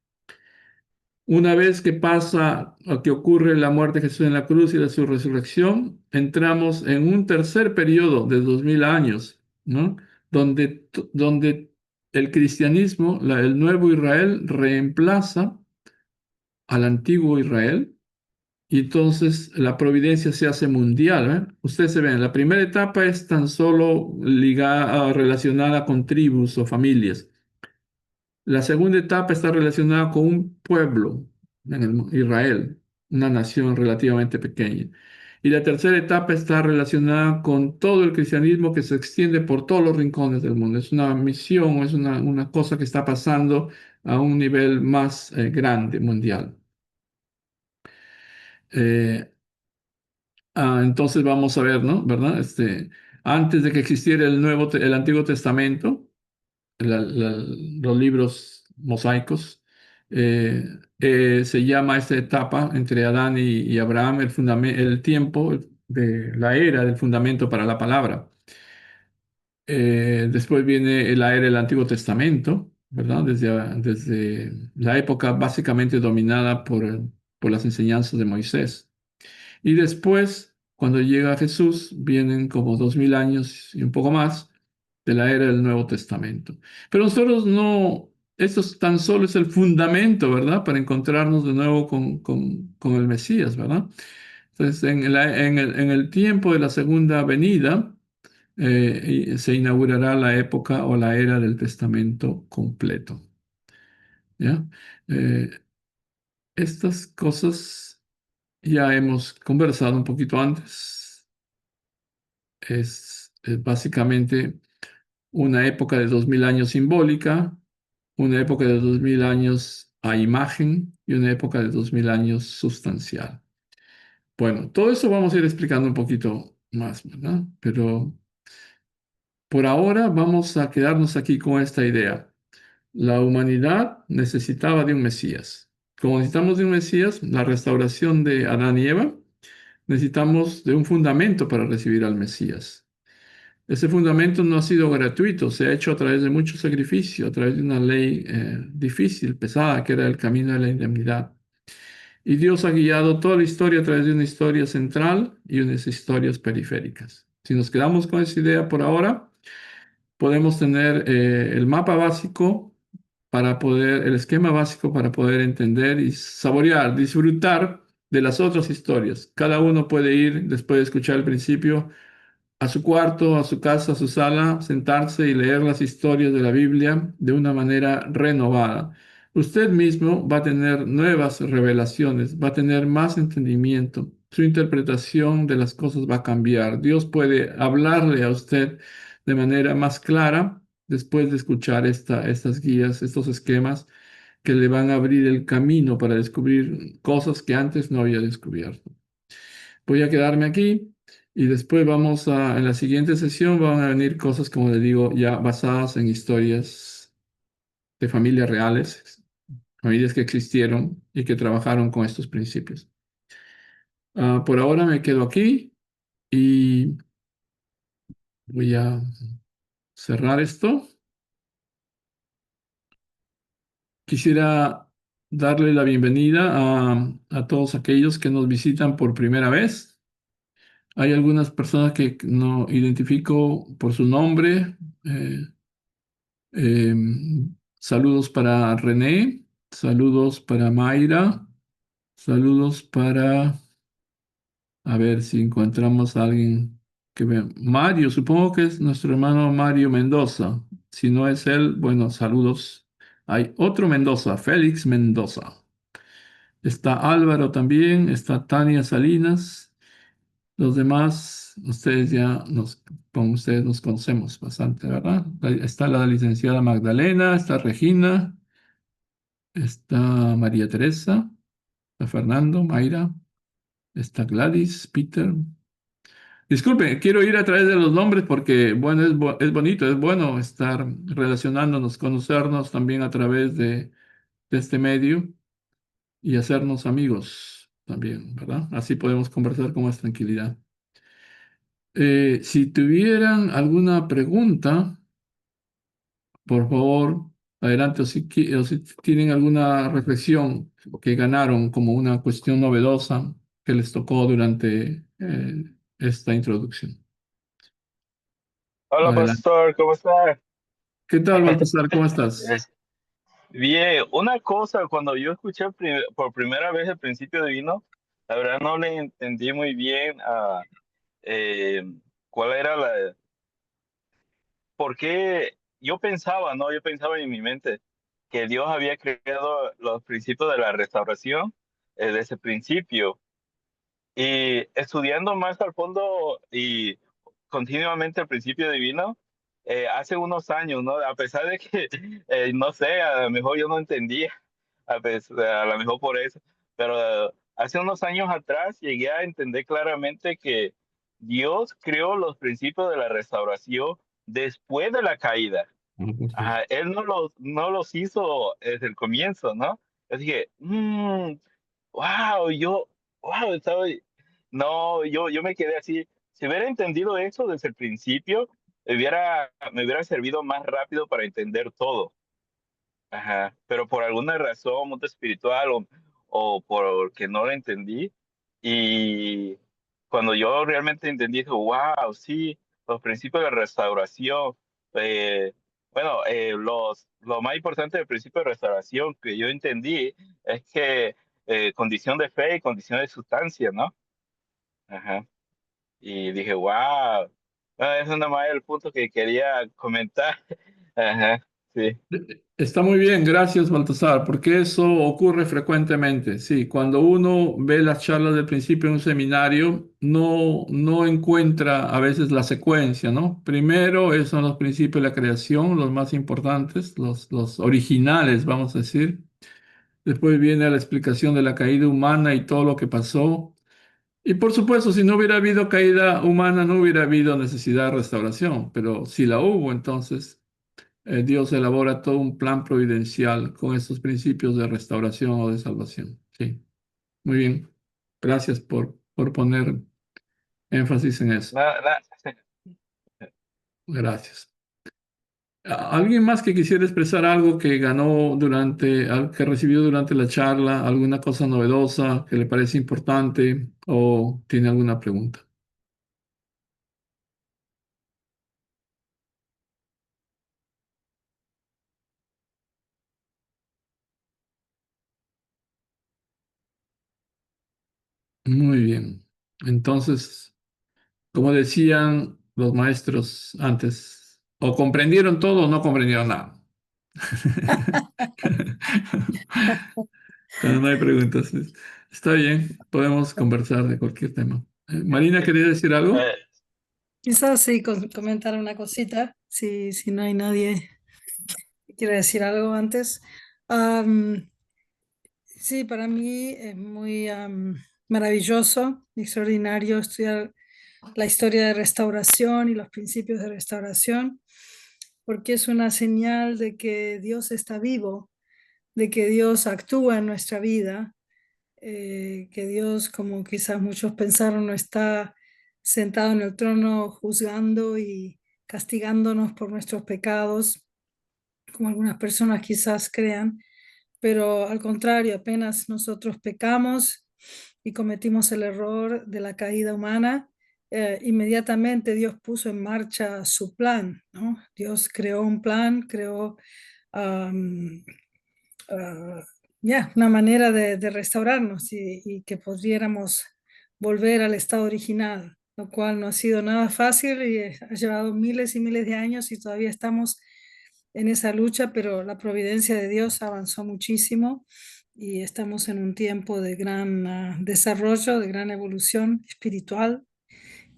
Una vez que pasa o que ocurre la muerte de Jesús en la cruz y su resurrección, entramos en un tercer periodo de 2000 años, ¿no? Donde el cristianismo, el nuevo Israel, reemplaza al antiguo Israel y entonces la providencia se hace mundial, ¿eh? Ustedes se ven, la primera etapa es tan solo ligada, relacionada con tribus o familias. La segunda etapa está relacionada con un pueblo, Israel, una nación relativamente pequeña. Y la tercera etapa está relacionada con todo el cristianismo que se extiende por todos los rincones del mundo. Es una misión, es una cosa que está pasando a un nivel más grande, mundial. Eh, entonces vamos a ver, ¿no? ¿Verdad? Antes de que existiera el Antiguo Testamento, los libros mosaicos, eh, se llama esta etapa entre Adán y Abraham el tiempo de la era del fundamento para la palabra. Después viene la era del Antiguo Testamento, ¿verdad? Desde la época básicamente dominada por las enseñanzas de Moisés. Y después, cuando llega Jesús, vienen como 2000 años y un poco más de la era del Nuevo Testamento. Pero nosotros no, tan solo es el fundamento, ¿verdad? Para encontrarnos de nuevo con el Mesías, ¿verdad? Entonces, en el tiempo de la segunda venida, y se inaugurará la época o la era del Testamento completo, ¿ya? Eh, estas cosas ya hemos conversado un poquito antes. Es básicamente una época de 2000 años simbólica, una época de 2000 años a imagen y una época de 2000 años sustancial. Bueno, todo eso vamos a ir explicando un poquito más, ¿verdad? Pero por ahora vamos a quedarnos aquí con esta idea. La humanidad necesitaba de un Mesías. Como necesitamos de un Mesías, la restauración de Adán y Eva, necesitamos de un fundamento para recibir al Mesías. Ese fundamento no ha sido gratuito, se ha hecho a través de mucho sacrificio, a través de una ley difícil, pesada, que era el camino de la indemnidad. Y Dios ha guiado toda la historia a través de una historia central y unas historias periféricas. Si nos quedamos con esa idea por ahora, podemos tener el mapa básico el esquema básico para poder entender y saborear, disfrutar de las otras historias. Cada uno puede ir, después de escuchar el principio, a su cuarto, a su casa, a su sala, sentarse y leer las historias de la Biblia de una manera renovada. Usted mismo va a tener nuevas revelaciones, va a tener más entendimiento. Su interpretación de las cosas va a cambiar. Dios puede hablarle a usted de manera más clara después de escuchar estas guías, estos esquemas que le van a abrir el camino para descubrir cosas que antes no había descubierto. Voy a quedarme aquí y después en la siguiente sesión van a venir cosas, como le digo, ya basadas en historias de familias reales, familias que existieron y que trabajaron con estos principios. Por ahora me quedo aquí y voy a cerrar esto. Quisiera darle la bienvenida a todos aquellos que nos visitan por primera vez. Hay algunas personas que no identifico por su nombre. eh, eh, Saludos para René, saludos para Mayra, saludos para, a ver si encontramos a alguien que vea. Mario, supongo que es nuestro hermano Mario Mendoza. Si no es él, bueno, saludos. Hay otro Mendoza, Félix Mendoza. Está Álvaro también, está Tania Salinas. Los demás, con ustedes nos conocemos bastante, ¿verdad? Ahí está la licenciada Magdalena, está Regina, está María Teresa, está Fernando, Mayra, está Gladys, Peter. Disculpe, quiero ir a través de los nombres porque, bueno, es bonito, es bueno estar relacionándonos, conocernos también a través de este medio y hacernos amigos también, ¿verdad? Así podemos conversar con más tranquilidad. Si tuvieran alguna pregunta, por favor, adelante, o si tienen alguna reflexión que ganaron como una cuestión novedosa que les tocó durante esta introducción.
Hola,
Adelante.
pastor, ¿cómo está?
¿Qué tal, Baltasar? ¿Cómo estás?
Bien, una cosa, cuando yo escuché por primera vez el principio divino, la verdad no le entendí muy bien eh, cuál era por qué yo pensaba, ¿no? Yo pensaba en mi mente que Dios había creado los principios de la restauración desde ese principio. Y estudiando más al fondo y continuamente el principio divino, hace unos años, ¿no? A pesar de que, no sé, a lo mejor yo no entendía, a lo mejor por eso, pero hace unos años atrás llegué a entender claramente que Dios creó los principios de la restauración después de la caída.
Ah, perfecto.
Ajá, él no los hizo desde el comienzo, ¿no? Así que, wow, wow, no, yo me quedé así. Si hubiera entendido eso desde el principio, me hubiera servido más rápido para entender todo. Ajá, pero por alguna razón, mundo espiritual o porque no lo entendí. Y cuando yo realmente entendí, dije, wow, sí, los principios de restauración. eh, bueno, lo más importante del principio de restauración que yo entendí es que condición de fe y condición de sustancia, ¿no? Ajá. Y dije, wow, eso nada más el punto que quería comentar. Ajá, sí.
Está muy bien, gracias, Baltasar, porque eso ocurre frecuentemente. Sí, cuando uno ve las charlas del principio en un seminario, no encuentra a veces la secuencia, ¿no? Primero, esos son los principios de la creación, los más importantes, los originales, vamos a decir. Después viene la explicación de la caída humana y todo lo que pasó. Y por supuesto, si no hubiera habido caída humana, no hubiera habido necesidad de restauración, pero si la hubo, entonces Dios elabora todo un plan providencial con estos principios de restauración o de salvación. Sí, muy bien. Gracias por poner énfasis en eso.
Na- na-
Gracias. ¿Alguien más que quisiera expresar algo que ganó que recibió durante la charla, alguna cosa novedosa que le parece importante o tiene alguna pregunta? Muy bien. Entonces, como decían los maestros antes, o comprendieron todo o no comprendieron nada. Cuando no hay preguntas, está bien, podemos conversar de cualquier tema. Marina, ¿quería decir algo?
eh,
Quizás sí comentar una cosita, si no hay nadie que quiera decir algo antes. Am, sí, para mí es muy maravilloso, extraordinario estudiar la historia de restauración y los principios de restauración, porque es una señal de que Dios está vivo, de que Dios actúa en nuestra vida, que Dios, como quizás muchos pensaron, no está sentado en el trono juzgando y castigándonos por nuestros pecados, como algunas personas quizás crean, pero al contrario, apenas nosotros pecamos y cometimos el error de la caída humana, inmediatamente Dios puso en marcha su plan, ¿no? Dios creó un plan, creó am, una manera de restaurarnos y que pudiéramos volver al estado original, lo cual no ha sido nada fácil y ha llevado miles y miles de años y todavía estamos en esa lucha, pero la providencia de Dios avanzó muchísimo y estamos en un tiempo de gran desarrollo, de gran evolución espiritual.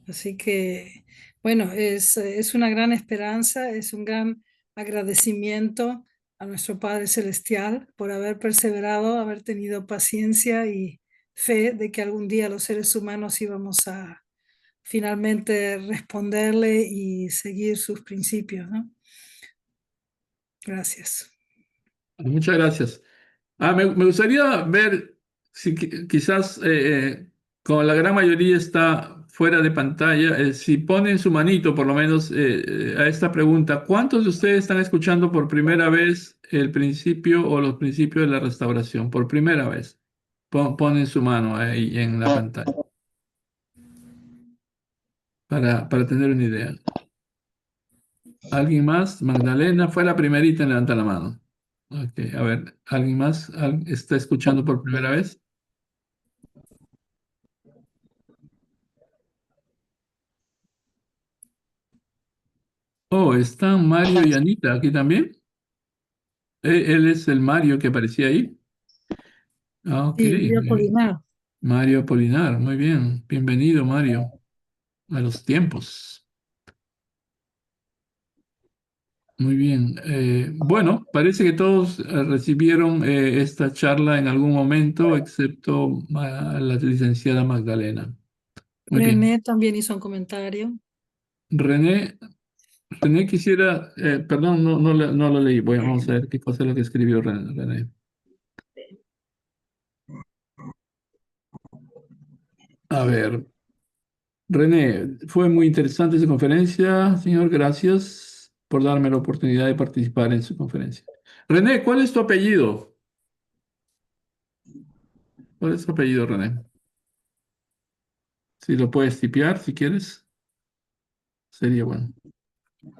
Así que, bueno, es una gran esperanza, es un gran agradecimiento a nuestro Padre Celestial por haber perseverado, haber tenido paciencia y fe de que algún día los seres humanos íbamos a finalmente responderle y seguir sus principios, ¿no? Gracias.
Muchas gracias. Me gustaría ver si quizás, como la gran mayoría está fuera de pantalla, si ponen su manito por lo menos a esta pregunta: ¿cuántos de ustedes están escuchando por primera vez el principio o los principios de la restauración? Por primera vez. Ponen su mano ahí en la pantalla para tener una idea. ¿Alguien más? Magdalena fue la primerita en levantar la mano. Ok, a ver, ¿alguien más está escuchando por primera vez? Oh, están Mario y Anita aquí también. Él es el Mario que aparecía ahí. Ah, ok,
Sí, María
muy bien.
Polina.
Mario Polinar, muy bien. Bienvenido, Mario, a los tiempos. Muy bien. Bueno, parece que todos recibieron esta charla en algún momento, excepto la licenciada Magdalena. Muy bien.
René también hizo un comentario.
René, René quisiera, perdón, no lo leí. Vamos a ver qué cosa es lo que escribió René. A ver, René, fue muy interesante su conferencia, señor. Gracias por darme la oportunidad de participar en su conferencia. René, ¿cuál es tu apellido? ¿Cuál es tu apellido, René? Si lo puedes tipear, si quieres, sería bueno.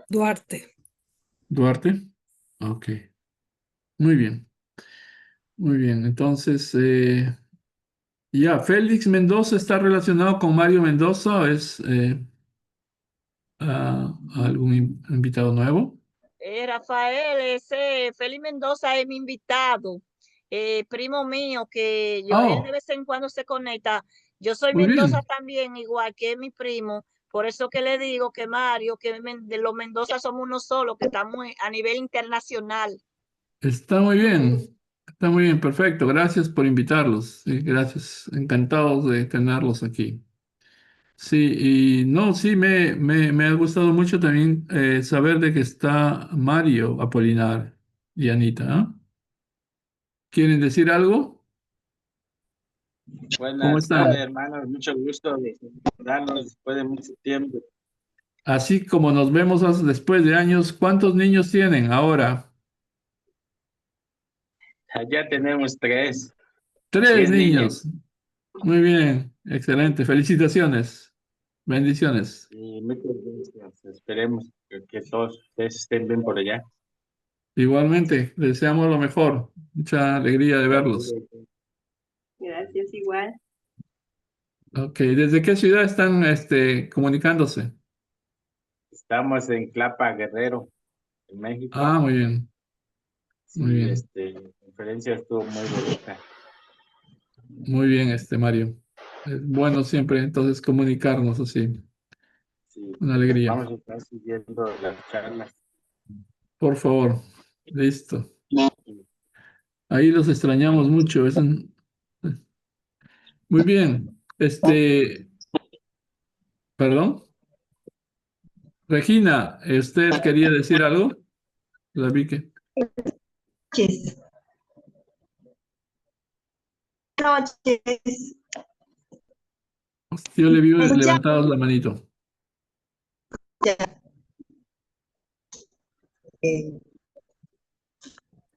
Duarte.
Duarte. Ok, muy bien, muy bien. Entonces, ya, Félix Mendoza está relacionado con Mario Mendoza, ¿o es algún invitado nuevo?
Rafael, ese Félix Mendoza es mi invitado, primo mío, que él de
Oh,
vez en cuando se conecta. Yo soy
muy
Mendoza
bien.
también, igual que es mi primo. Por eso que le digo que Mario, de los Mendoza somos uno solo, que estamos a nivel internacional.
Está muy bien, está muy bien, perfecto. Gracias por invitarlos. Sí, gracias, encantados de tenerlos aquí. Sí, y no, sí, me ha gustado mucho también saber de que está Mario Apolinar y Anita. ¿Ah? ¿Quieren decir algo? ¿Cómo
Buenas tardes,
están?
hermanos. Mucho gusto de darnos después de mucho tiempo.
Así como nos vemos después de años, ¿cuántos niños tienen ahora?
Allá tenemos tres,
Tres
tres niños.
niños. Muy bien, excelente. Felicitaciones. Bendiciones.
Y muchas gracias. Esperemos que todos ustedes estén bien por allá.
Igualmente, deseamos lo mejor. Mucha alegría de verlos.
Gracias, igual.
Ok, ¿desde qué ciudad están comunicándose?
Estamos en Tlapa, Guerrero, en México.
Ah, muy bien, muy
Sí,
bien,
la conferencia estuvo muy bonita.
muy bien, Mario. Es bueno siempre entonces comunicarnos así.
Sí,
Una alegría.
vamos a estar siguiendo las charlas.
Por favor, listo. Ahí los extrañamos mucho. Muy bien. Perdón. Regina, ¿usted quería decir algo? La vi que.
Noches. Noches.
Yo le vi
¿Me escucha?
levantados la manito.
Ya.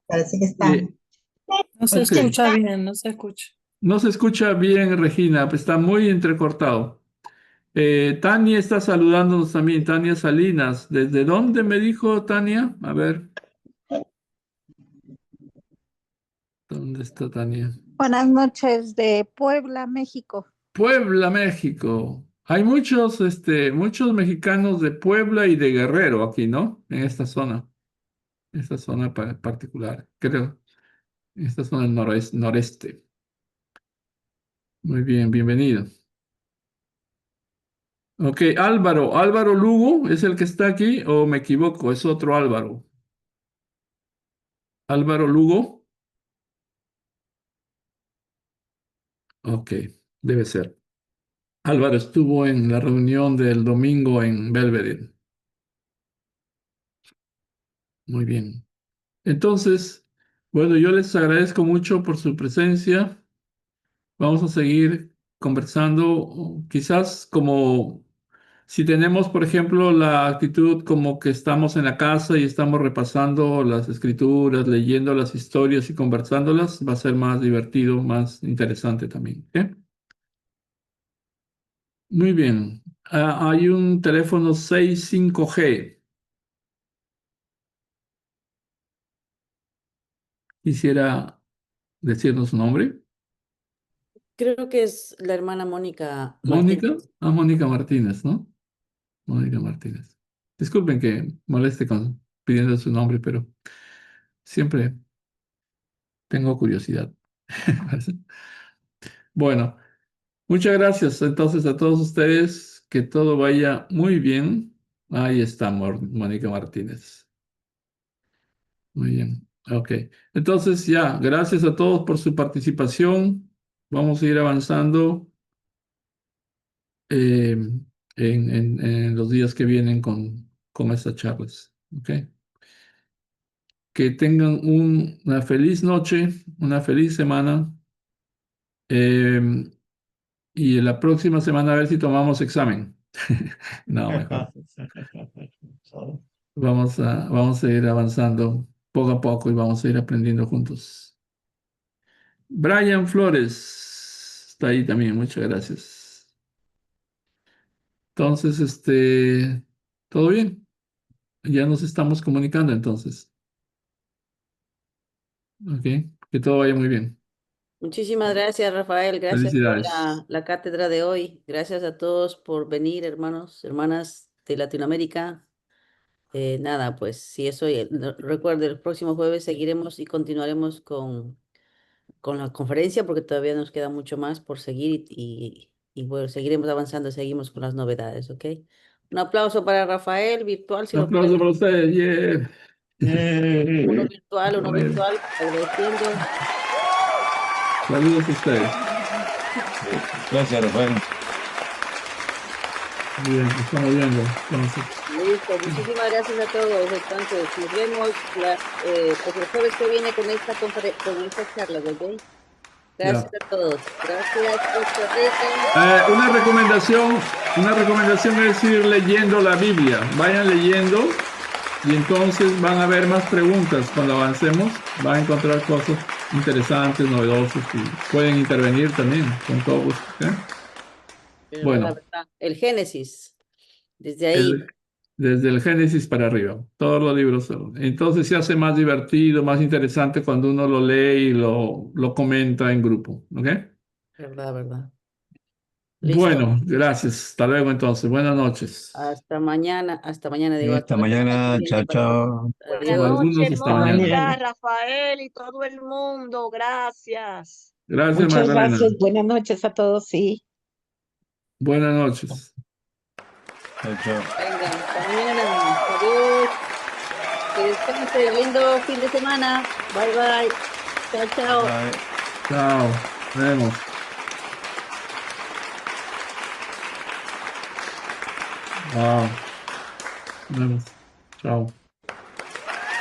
Parece que está.
No se
Ok.
escucha bien, no se escucha.
No se escucha bien, Regina, está muy entrecortado. Tania está saludándonos también, Tania Salinas. ¿Desde dónde me dijo Tania? A ver, ¿dónde está Tania?
Buenas noches de Puebla, México.
Puebla, México. Hay muchos mexicanos de Puebla y de Guerrero aquí, ¿no? En esta zona particular, creo. En esta zona del noreste. Muy bien, bienvenido. Ok, Álvaro. ¿Álvaro Lugo es el que está aquí o me equivoco? Es otro Álvaro. Álvaro Lugo. Ok, debe ser. Álvaro estuvo en la reunión del domingo en Belvedere. Muy bien. Entonces, bueno, yo les agradezco mucho por su presencia. Vamos a seguir conversando, quizás como si tenemos, por ejemplo, la actitud como que estamos en la casa y estamos repasando las escrituras, leyendo las historias y conversándolas, va a ser más divertido, más interesante también. ¿Ok? Muy bien. Hay un teléfono 65G. Quisiera decirnos su nombre.
Creo que es la hermana Mónica Martínez.
Mónica. Mónica Martínez, ¿no? Mónica Martínez. Disculpen que moleste pidiendo su nombre, pero siempre tengo curiosidad. Bueno, muchas gracias entonces a todos ustedes. Que todo vaya muy bien. Ahí está Mónica Martínez. Muy bien. Ok. Entonces ya, gracias a todos por su participación. Vamos a ir avanzando en los días que vienen con estas charlas. Ok. Que tengan una feliz noche, una feliz semana. Y la próxima semana a ver si tomamos examen. No, mejor. Vamos a ir avanzando poco a poco y vamos a ir aprendiendo juntos. Brian Flores está ahí también, muchas gracias. Entonces, todo bien. Ya nos estamos comunicando entonces. Ok, que todo vaya muy bien.
Muchísimas gracias, Rafael. Gracias por
Felicidades.
la cátedra de hoy. Gracias a todos por venir, hermanos, hermanas de Latinoamérica. Nada, pues si eso, recuerde, el próximo jueves seguiremos y continuaremos con la conferencia porque todavía nos queda mucho más por seguir y bueno, seguiremos avanzando, seguimos con las novedades, ¿ok? Un aplauso para Rafael, virtual, si
Un
lo
aplauso
pueden.
para ustedes. Yeah.
Uno virtual, agradeciendo.
Saludos a ustedes.
Gracias, Rafael.
Bien, estamos viendo. Entonces,
Listo, muchísimas gracias a todos. Entonces, nos vemos pues el jueves que viene con con estas charlas, ¿ok? Gracias
ya.
a todos. Gracias, Costa Rica.
Una recomendación es ir leyendo la Biblia. Vayan leyendo y entonces van a haber más preguntas cuando avancemos. Van a encontrar cosas interesantes, novedosas y pueden intervenir también con todo gusto. ¿Ok? Bueno,
¿Verdad? El Génesis, desde ahí,
el- desde el Génesis para arriba, todos los libros. Entonces se hace más divertido, más interesante cuando uno lo lee y lo comenta en grupo. ¿Ok?
¿verdad? Listo.
Bueno, gracias. Hasta luego entonces. Buenas noches.
Hasta mañana digo, hasta
Hasta
la semana que
mañana.
viene
Chao,
para
chao.
Buenas
O
adiós.
noches,
algunos hasta mañana.
Mónica, Rafael y todo el mundo. Gracias.
Gracias,
Muchas
Magdalena.
gracias. Buenas noches a todos. Sí.
Buenas noches.
Chao, chao.
Venga, hasta mañana. Adiós. Que descanse, lindo fin de semana. Bye bye. Chao.
Bye.
Chao. Nos vemos. Wow. Nos vemos. Chao.